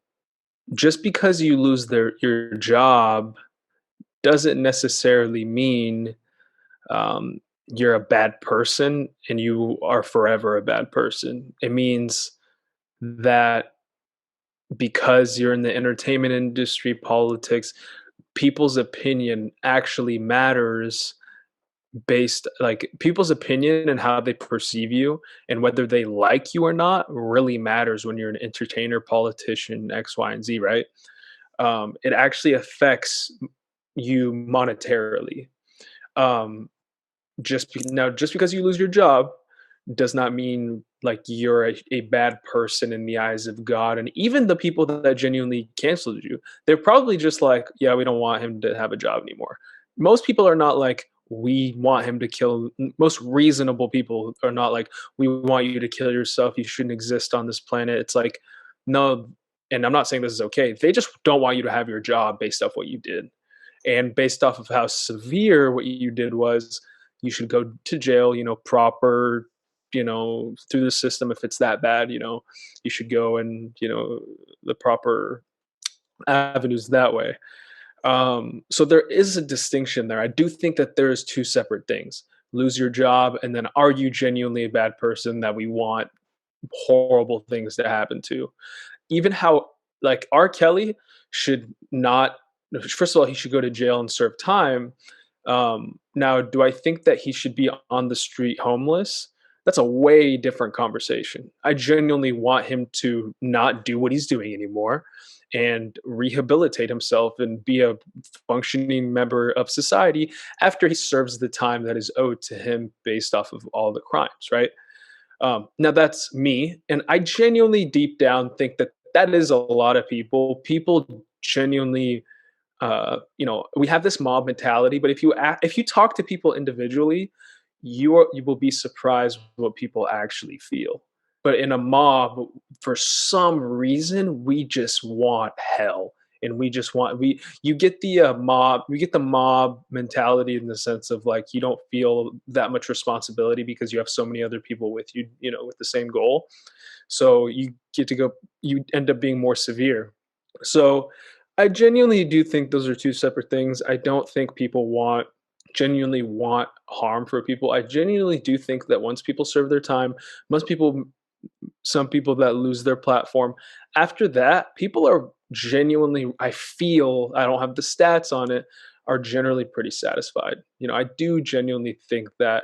just because you lose your job doesn't necessarily mean um, you're a bad person and you are forever a bad person. It means that because you're in the entertainment industry, politics, people's opinion actually matters based like people's opinion and how they perceive you and whether they like you or not really matters when you're an entertainer, politician, X, Y, and Z, right? It actually affects you monetarily. Um, just because you lose your job does not mean like you're a bad person in the eyes of God. And even the people that genuinely canceled you, they're probably just like, yeah, we don't want him to have a job anymore. Most people are not like, we want him to kill. Most reasonable people are not like, we want you to kill yourself. You shouldn't exist on this planet. It's like, no. And I'm not saying this is okay. They just don't want you to have your job based off what you did. And based off of how severe what you did was, you should go to jail, proper, through the system. If it's that bad, you should go and, the proper avenues that way. So there is a distinction there. I do think that there is two separate things: lose your job, and then are you genuinely a bad person that we want horrible things to happen to? Even how like R. Kelly should not. First of all, he should go to jail and serve time. Now, do I think that he should be on the street homeless? That's a way different conversation. I genuinely want him to not do what he's doing anymore and rehabilitate himself and be a functioning member of society after he serves the time that is owed to him based off of all the crimes, right? Now that's me, and I genuinely deep down think that that is a lot of people. People genuinely we have this mob mentality, but if you talk to people individually, you will be surprised what people actually feel. But in a mob, for some reason, we just want hell, and we just want we you get the mob you get the mob mentality in the sense of like you don't feel that much responsibility because you have so many other people with you, with the same goal. So you end up being more severe. So I genuinely do think those are two separate things. I don't think people genuinely want harm for people. I genuinely do think that once people serve their time, most people, some people that lose their platform, after that, people are genuinely, I feel, I don't have the stats on it, are generally pretty satisfied. I do genuinely think that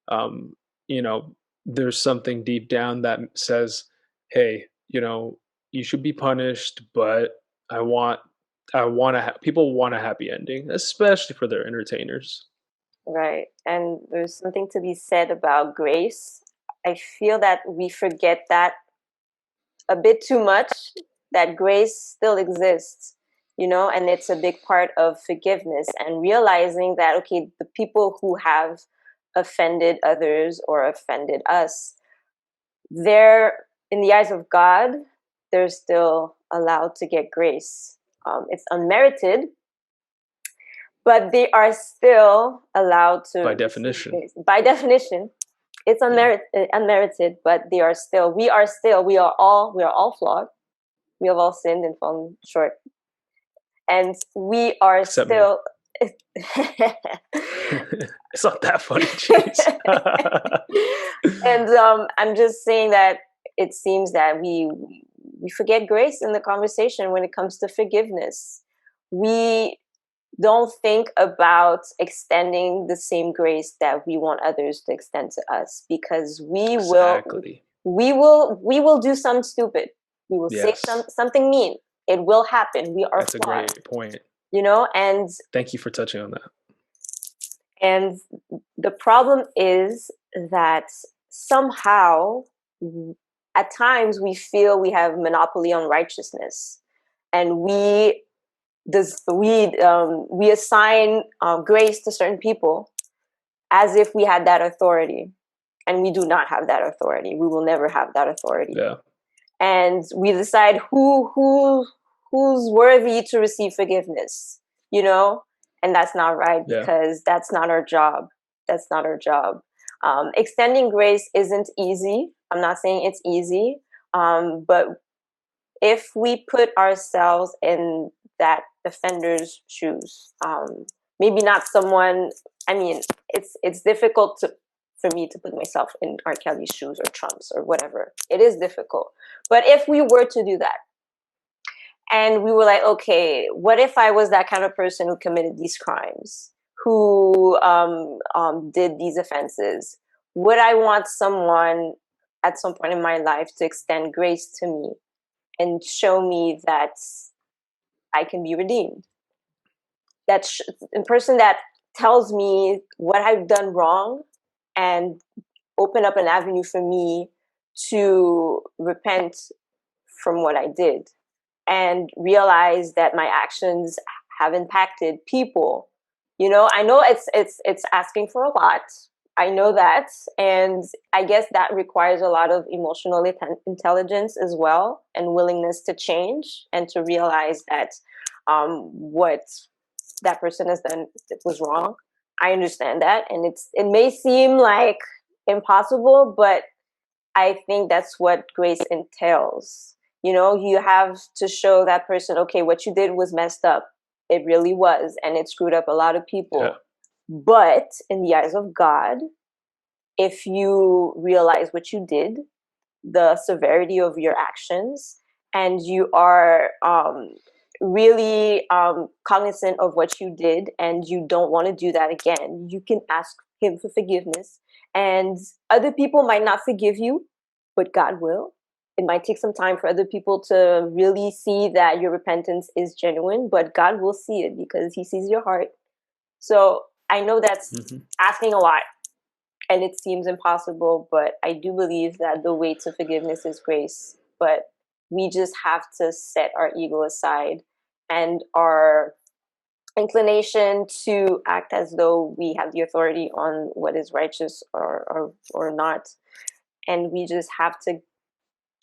um, you know, there's something deep down that says, "Hey, you should be punished, but I want, people want a happy ending, especially for their entertainers." Right. And there's something to be said about grace. I feel that we forget that a bit too much, that grace still exists, and it's a big part of forgiveness and realizing that, okay, the people who have offended others or offended us, they're, in the eyes of God, they're still allowed to get grace. It's unmerited, but they are still allowed to By receive definition. grace. By definition, it's unmerited, but we are all flawed. We have all sinned and fallen short, and we are Except me. still. It's not that funny. Jeez. And I'm just saying that it seems that we forget grace in the conversation when it comes to forgiveness. We don't think about extending the same grace that we want others to extend to us, because Exactly. we will do something stupid. We will say Yes. something mean. It will happen. We are That's a flawed, great point. and Thank you for touching on that. and the problem is that somehow at times we feel we have monopoly on righteousness, and we assign grace to certain people as if we had that authority, and we do not have that authority. We will never have that authority. Yeah. And we decide who's worthy to receive forgiveness, and that's not right, because that's not our job. That's not our job. Extending grace isn't easy. I'm not saying it's easy, but if we put ourselves in that offender's shoes, maybe not someone. I mean, it's difficult for me to put myself in R. Kelly's shoes or Trump's or whatever. It is difficult. But if we were to do that, and we were like, okay, what if I was that kind of person who committed these crimes, who did these offenses? Would I want someone at some point in my life to extend grace to me and show me that I can be redeemed? That a person that tells me what I've done wrong and open up an avenue for me to repent from what I did and realize that my actions have impacted people. I know it's asking for a lot. I know that, and I guess that requires a lot of emotional intelligence as well, and willingness to change and to realize that what that person has done was wrong. I understand that, and it may seem like impossible, but I think that's what grace entails. You have to show that person, okay, what you did was messed up. It really was, and it screwed up a lot of people. Yeah. But in the eyes of God, if you realize what you did, the severity of your actions, and you are really cognizant of what you did, and you don't want to do that again, you can ask him for forgiveness. And other people might not forgive you, but God will. It might take some time for other people to really see that your repentance is genuine, but God will see it because he sees your heart. So I know that's asking a lot, and it seems impossible, but I do believe that the way to forgiveness is grace. But we just have to set our ego aside and our inclination to act as though we have the authority on what is righteous or not. And we just have to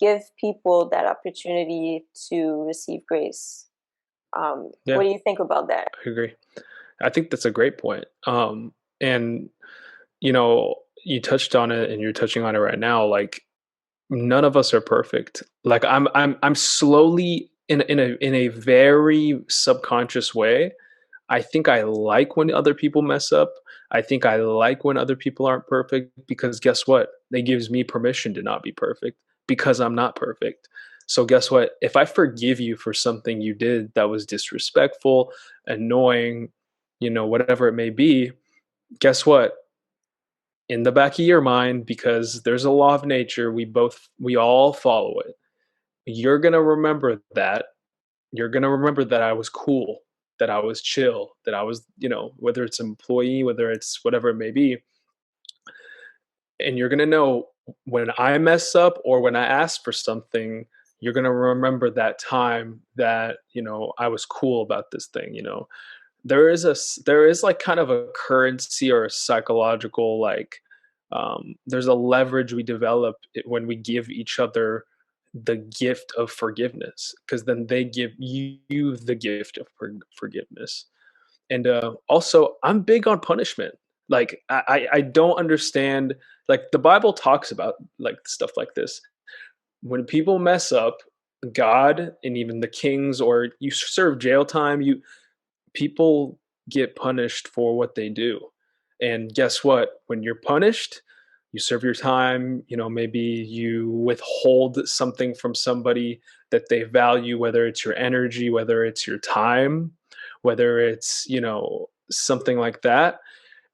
give people that opportunity to receive grace. Yeah, What do you think about that? I agree. I think that's a great point. And you know, you touched on it, and you're touching on it right now. Like, none of us are perfect. Like, I'm slowly in a very subconscious way. I think I like when other people mess up. I think I like when other people aren't perfect, because guess what? It gives me permission to not be perfect, because I'm not perfect. So guess what? If I forgive you for something you did that was disrespectful, annoying, whatever it may be, guess what? In the back of your mind, because there's a law of nature, we all follow it. You're going to remember that. You're going to remember that I was cool, that I was chill, that I was, whether it's an employee, whether it's whatever it may be. And you're going to know when I mess up or when I ask for something, you're going to remember that time that, I was cool about this thing. There is like kind of a currency or a psychological, like, there's a leverage we develop when we give each other the gift of forgiveness, because then they give you the gift of forgiveness. And also, I'm big on punishment. Like, I don't understand, like, the Bible talks about like stuff like this. When people mess up, God and even the kings, or you serve jail time, people get punished for what they do. And guess what? When you're punished, you serve your time, maybe you withhold something from somebody that they value, whether it's your energy, whether it's your time, whether it's, something like that.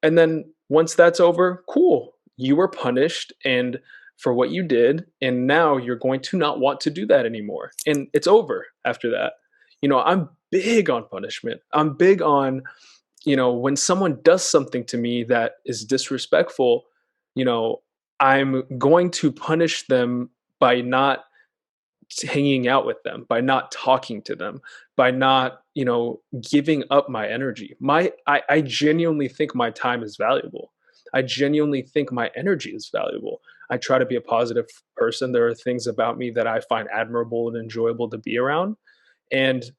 And then once that's over, cool. You were punished and for what you did, and now you're going to not want to do that anymore. And it's over after that. I'm big on punishment. I'm big on, when someone does something to me that is disrespectful, you know, I'm going to punish them by not hanging out with them, by not talking to them, by not, giving up my energy. I genuinely think my time is valuable. I genuinely think my energy is valuable. I try to be a positive person. There are things about me that I find admirable and enjoyable to be around. And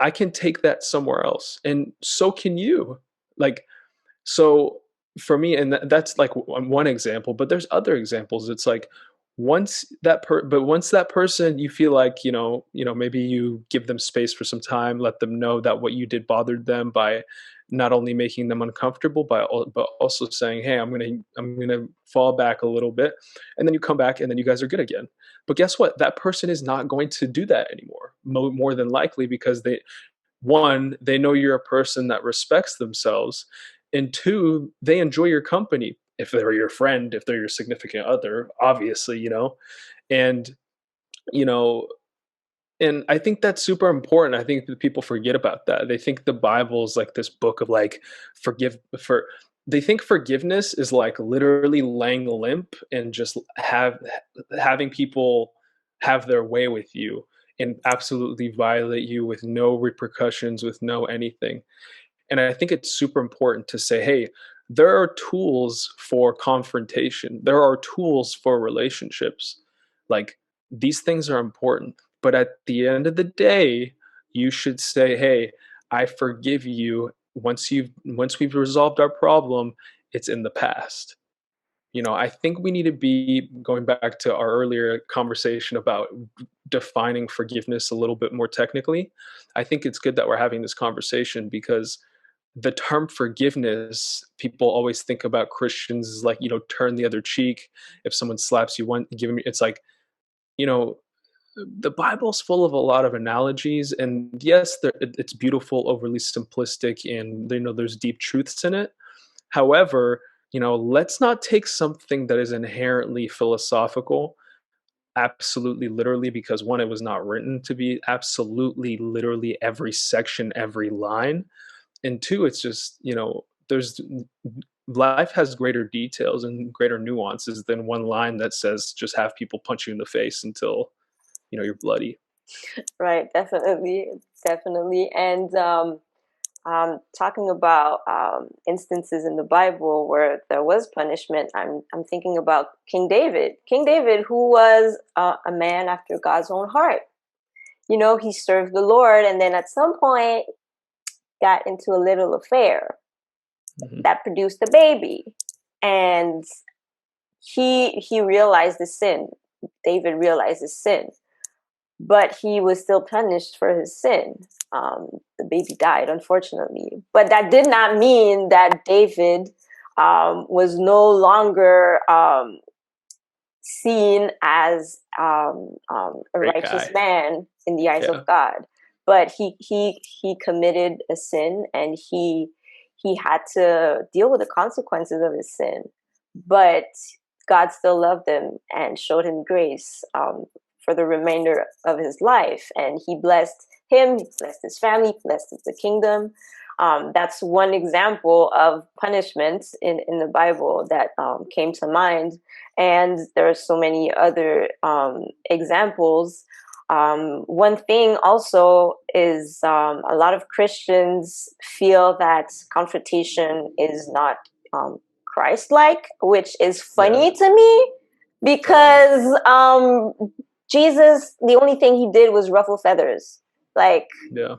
I can take that somewhere else. And so can you. Like, so for me, and that's like one example, but there's other examples. It's like, once that person, you feel like, maybe you give them space for some time, let them know that what you did bothered them, by not only making them uncomfortable, but also saying, hey, I'm gonna fall back a little bit, and then you come back, and then you guys are good again. But guess what? That person is not going to do that anymore, more than likely, because they know you're a person that respects themselves, and two, they enjoy your company. If they're your friend, if they're your significant other, obviously, and you know and I think that's super important. I think that people forget about that. They think the Bible is like this book of like, forgive for they think forgiveness is like literally laying limp and just having people have their way with you and absolutely violate you with no repercussions, with no anything. And I think it's super important to say, hey, there are tools for confrontation. There are tools for relationships. Like, these things are important. But at the end of the day, you should say, hey, I forgive you. Once we've resolved our problem, it's in the past. I think we need to be going back to our earlier conversation about defining forgiveness a little bit more technically. I think it's good that we're having this conversation, because the term forgiveness, people always think about Christians as like, turn the other cheek. If someone slaps you one, give them, it's like, you know, the Bible's full of a lot of analogies, and yes, it's beautiful, overly simplistic, and there's deep truths in it. However, let's not take something that is inherently philosophical absolutely literally, because one, it was not written to be absolutely literally every section, every line, and two, it's just, there's life has greater details and greater nuances than one line that says just have people punch you in the face until you're bloody. Right, definitely, definitely. And talking about instances in the Bible where there was punishment, I'm thinking about King David. King David, who was a man after God's own heart. You know, he served the Lord, and then at some point got into a little affair that produced a baby, and he realized his sin. David realized his sin, but he was still punished for his sin. The baby died, unfortunately, but that did not mean that David was no longer seen as a Great righteous guy. man in the eyes Yeah. of God. But he committed a sin, and he had to deal with the consequences of his sin. But God still loved him and showed him grace for the remainder of his life, and he blessed him, he blessed his family, blessed the kingdom. That's one example of punishment in the Bible that came to mind. And there are so many other examples. One thing also is a lot of Christians feel that confrontation is not Christ-like, which is funny to me because Jesus, the only thing he did was ruffle feathers, like Yeah.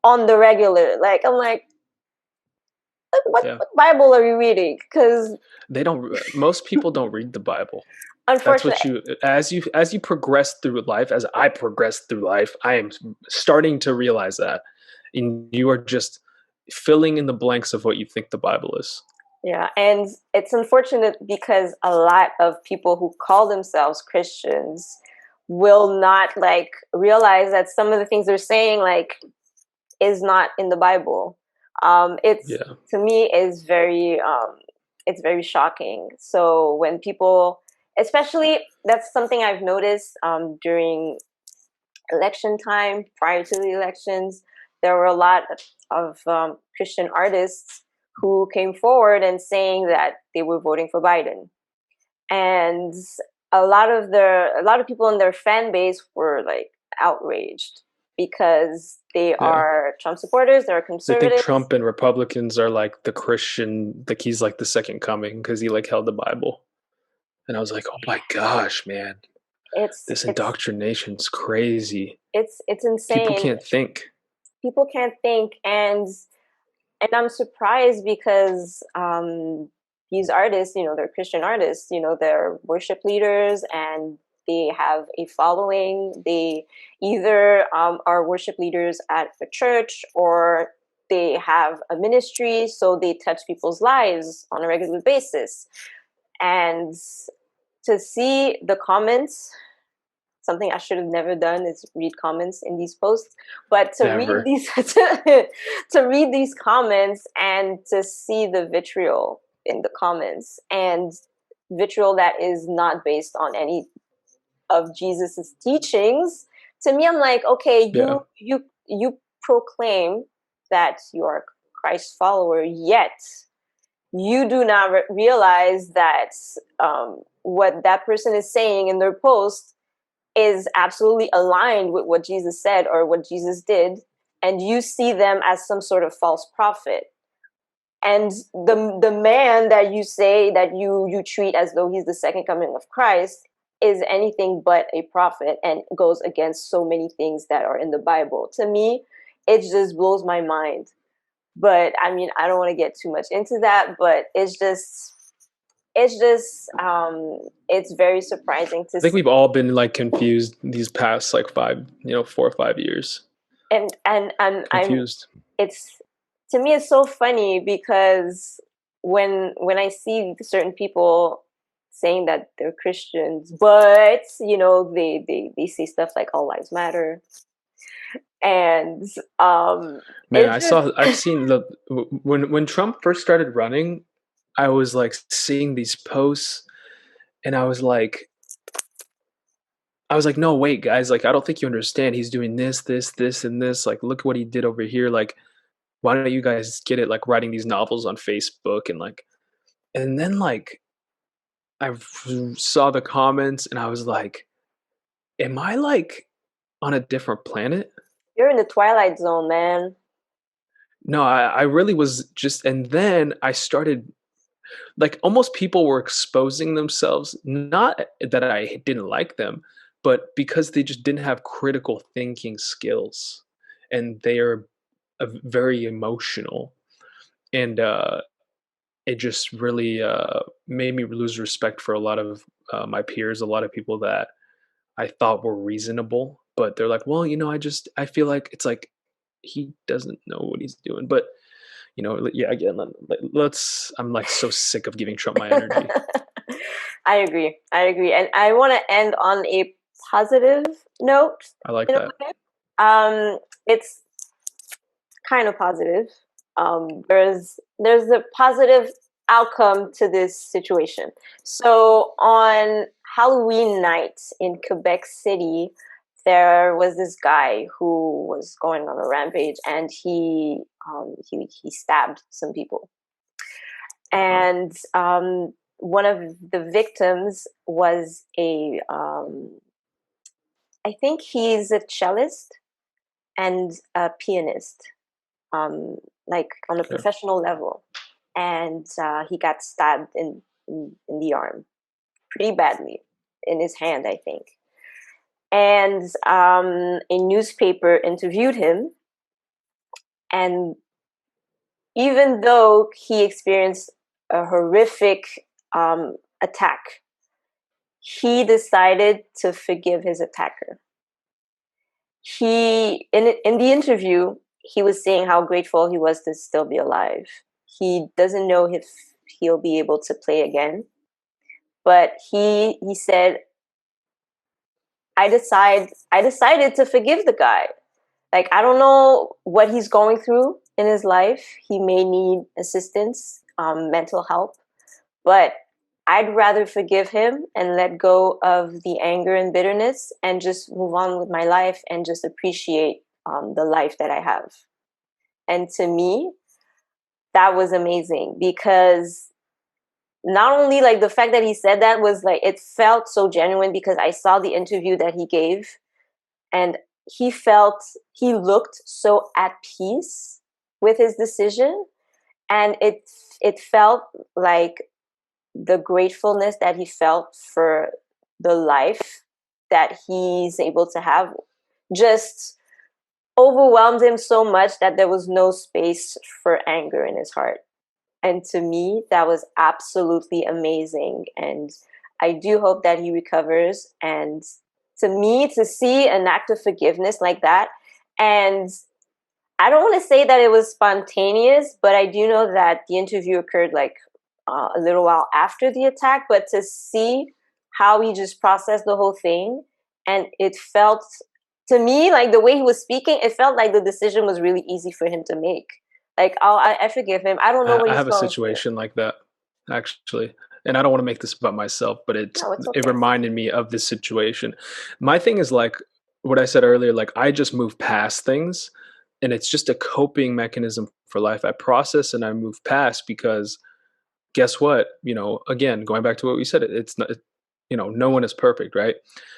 on the regular. Like I'm like, what Bible are you reading? Because they don't. Most people don't read the Bible. That's what unfortunately, as you progress through life, as I progress through life, I am starting to realize that, and you are just filling in the blanks of what you think the Bible is. yeah, and it's unfortunate because a lot of people who call themselves Christians will not like realize that some of the things they're saying like is not in the Bible. It's Yeah. to me is very it's very shocking. So when people, especially that's something I've noticed during election time, prior to the elections, there were a lot of Christian artists who came forward and saying that they were voting for Biden, and a lot of people in their fan base were like outraged because they Yeah. are Trump supporters, they're They think conservatives. Trump and Republicans are like the Christian, like he's like the second coming because he like held the Bible. And I was like, oh my gosh, man, It's this it's indoctrination's crazy. it's People insane. can't think. People can't think, and I'm surprised because these artists, you know, they're Christian artists, you know, they're worship leaders and they have a following. They either are worship leaders at a church or they have a ministry, so they touch people's lives on a regular basis. And to see the comments, something I should have never done is read comments in these posts, but to read Never. these to read these comments and to see the vitriol in the comments, and vitriol that is not based on any of Jesus's teachings, to me I'm like, okay, Yeah. you proclaim that you are Christ's follower, yet you do not realize that what that person is saying in their post is absolutely aligned with what Jesus said or what Jesus did, and you see them as some sort of false prophet. And the man that you say that you treat as though he's the second coming of Christ is anything but a prophet and goes against so many things that are in the Bible. To me, it just blows my mind. But I mean, I don't want to get too much into that, but it's very surprising to I think see. we've all been like confused these past like 4 or 5 years. And I'm Confused. it's to me it's so funny because when I see certain people saying that they're Christians, but you know they say stuff like all lives matter, and Man, it's just I've seen when Trump first started running, I was like seeing these posts and I was like, no, wait, guys, like I don't think you understand. He's doing this, this, this, and this. Like, look what he did over here. Like, why don't you guys get it? Like writing these novels on Facebook and then like I saw the comments and I was like, am I like on a different planet? you're in the twilight zone, man. No, I really was just, and then I started, like, almost people were exposing themselves, not that I didn't like them, but because they just didn't have critical thinking skills, and they are very emotional, and it just really made me lose respect for a lot of my peers, a lot of people that I thought were reasonable, but they're like, well, I feel like it's like he doesn't know what he's doing, but yeah, again, let's. I'm like so sick of giving Trump my energy. I agree. I agree. And I want to end on a positive note I like in a that. way. It's kind of positive. There's a positive outcome to this situation. So on Halloween night in Quebec City, there was this guy who was going on a rampage, and he stabbed some people. And one of the victims was I think he's a cellist and a pianist, um, like on a Okay. professional level. And he got stabbed in the arm pretty badly, in his hand, I think. And a newspaper interviewed him. And even though he experienced a horrific attack, he decided to forgive his attacker. In the interview, he was saying how grateful he was to still be alive. He doesn't know if he'll be able to play again, but he said, I decided to forgive the guy. Like, I don't know what he's going through in his life. He may need assistance, mental help, but I'd rather forgive him and let go of the anger and bitterness and just move on with my life and just appreciate the life that I have. And to me, that was amazing, because not only like the fact that he said that was like, it felt so genuine, because I saw the interview that he gave, and he looked so at peace with his decision, and it felt like the gratefulness that he felt for the life that he's able to have just overwhelmed him so much that there was no space for anger in his heart. And to me, that was absolutely amazing. And I do hope that he recovers. And to me, to see an act of forgiveness like that, and I don't want to say that it was spontaneous, but I do know that the interview occurred like a little while after the attack. But to see how he just processed the whole thing, and it felt to me like the way he was speaking, it felt like the decision was really easy for him to make. Like, I forgive him. I don't know what I he's have a going through. situation like that, actually, and I don't want to make this about myself, but No, it's it okay. reminded me of this situation. My thing is like what I said earlier. Like, I just move past things, and it's just a coping mechanism for life. I process and I move past, because guess what? Again, going back to what we said, it's not. No one is perfect, right?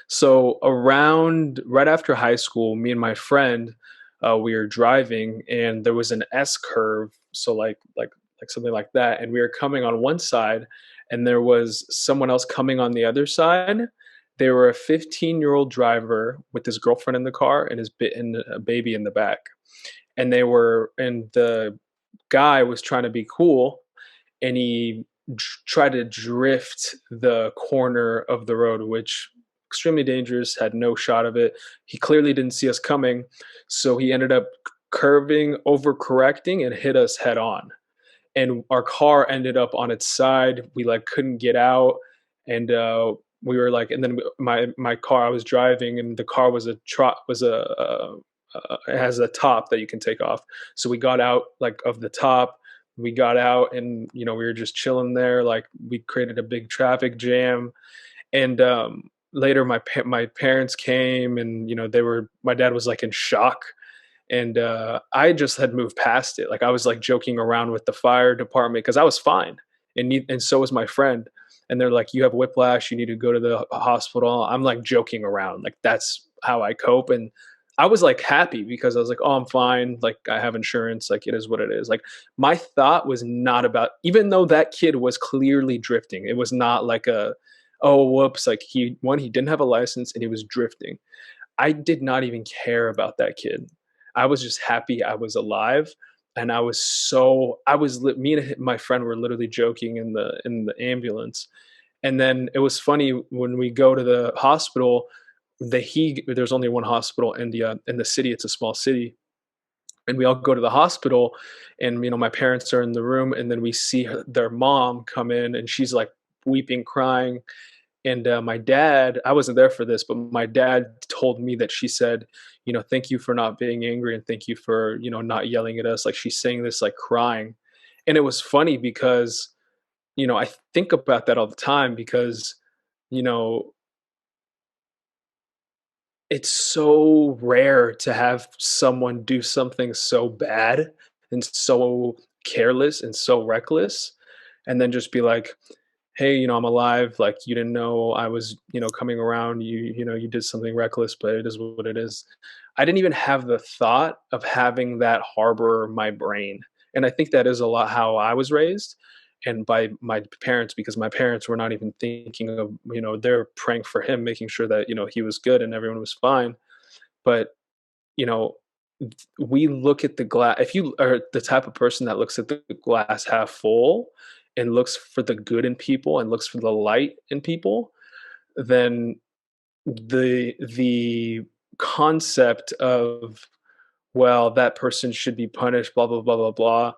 So around right after high school, me and my friend, we were driving, and there was an S curve, so like something like that, and we were coming on one side, and there was someone else coming on the other side. They were a 15-year-old driver with his girlfriend in the car and and a baby in the back, and the guy was trying to be cool, and he tried to drift the corner of the road, which extremely dangerous, had no shot of it. He clearly didn't see us coming, so he ended up curving, overcorrecting, and hit us head on. And our car ended up on its side. We like couldn't get out, and we were like, and then my car, I was driving, and the car was it has a top that you can take off. So we got out like of the top. We got out, and we were just chilling there. Like, we created a big traffic jam, and later my parents came, and my dad was like in shock, and I just had moved past it. Like, I was like joking around with the fire department because I was fine, and so was my friend. And they're like, "You have whiplash. You need to go to the hospital." I'm like joking around, like that's how I cope, and I was like happy because I was like, oh, I'm fine. Like I have insurance. Like it is what it is. Like my thought was not about, even though that kid was clearly drifting, it was not like oh, whoops. Like he didn't have a license and he was drifting. I did not even care about that kid. I was just happy I was alive. And me and my friend were literally joking in the ambulance. And then it was funny when we go to the hospital, there's only one hospital in the city. It's a small city. And we all go to the hospital, and my parents are in the room, and then we see their mom come in, and she's like weeping, crying. And my dad, I wasn't there for this, but my dad told me that she said, thank you for not being angry, and thank you for, not yelling at us. Like she's saying this, like crying. And it was funny because, I think about that all the time because, you know, it's so rare to have someone do something so bad and so careless and so reckless and then just be like, hey, I'm alive. Like you didn't know I was, coming around. You did something reckless, but it is what it is. I didn't even have the thought of having that harbor my brain. And I think that is a lot how I was raised and by my parents, because my parents were not even thinking of, they're praying for him, making sure that, he was good and everyone was fine. But, you know, we look at the glass, if you are the type of person that looks at the glass half full and looks for the good in people and looks for the light in people, then the concept of, well, that person should be punished, blah blah blah blah blah,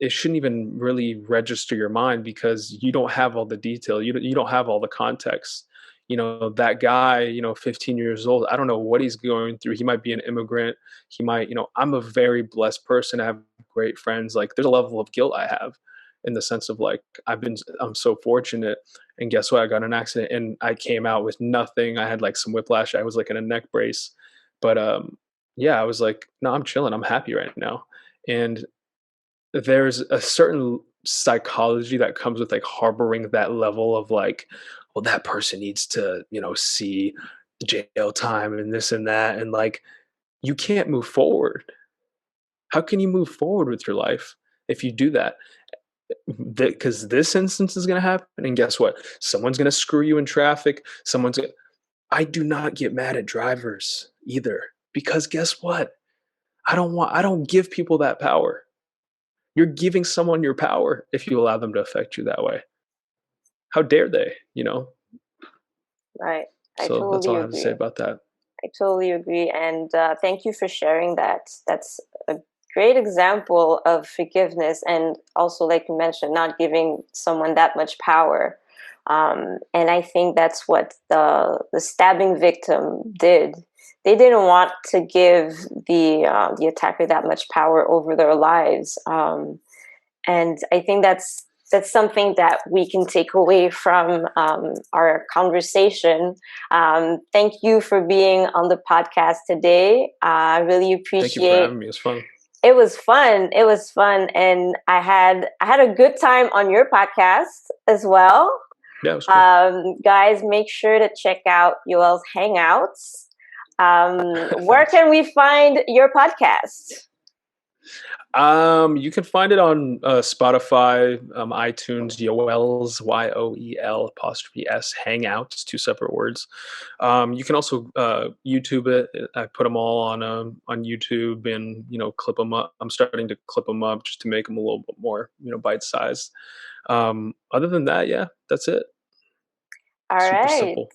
it shouldn't even really register your mind because you don't have all the detail. You don't have all the context. That guy, 15 years old, I don't know what he's going through. He might be an immigrant. He might, I'm a very blessed person. I have great friends. Like there's a level of guilt I have in the sense of like, I'm so fortunate. And guess what? I got in an accident and I came out with nothing. I had like some whiplash. I was like in a neck brace, but, yeah, I was like, no, I'm chilling. I'm happy right now. And there's a certain psychology that comes with like harboring that level of like, well, that person needs to, see jail time and this and that. And like, you can't move forward. How can you move forward with your life if you do that? Because this instance is going to happen. And guess what? Someone's going to screw you in traffic. I do not get mad at drivers either, because guess what? I don't give people that power. You're giving someone your power if you allow them to affect you that way. How dare they, Right. I So that's all totally I have to say agree. about that. I totally agree. And thank you for sharing that. That's a great example of forgiveness. And also, like you mentioned, not giving someone that much power. And I think that's what the stabbing victim did. They didn't want to give the attacker that much power over their lives. And I think that's something that we can take away from our conversation. Thank you for being on the podcast today. I really Thank you for appreciate. having me. It's fun. It was fun. It was fun, and I had a good time on your podcast as well. Yeah, it was cool. Guys, make sure to check out Yoel's Hangouts. Where can we find your podcast? You can find it on Spotify, iTunes, Yoel's YOEL''S Hangouts, two separate words. You can also YouTube it. I put them all on YouTube and clip them up. I'm starting to clip them up just to make them a little bit more bite sized. Other than that, yeah, that's it. All Super right. simple.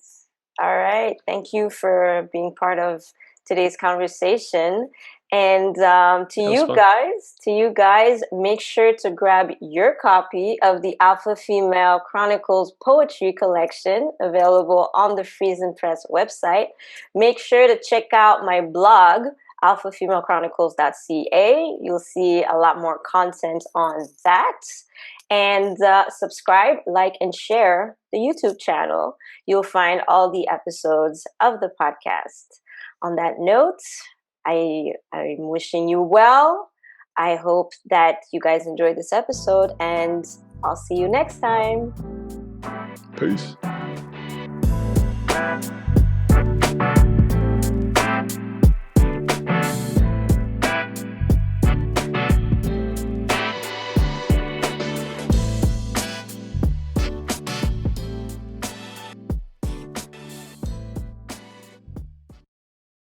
All right. Thank you for being part of today's conversation. And to you guys, make sure to grab your copy of the Alpha Female Chronicles poetry collection available on the Friesen Press website. Make sure to check out my blog, alphafemalechronicles.ca. You'll see a lot more content on that. And subscribe, like, and share the YouTube channel. You'll find all the episodes of the podcast. On that note, I'm wishing you well. I hope that you guys enjoyed this episode, and I'll see you next time. Peace.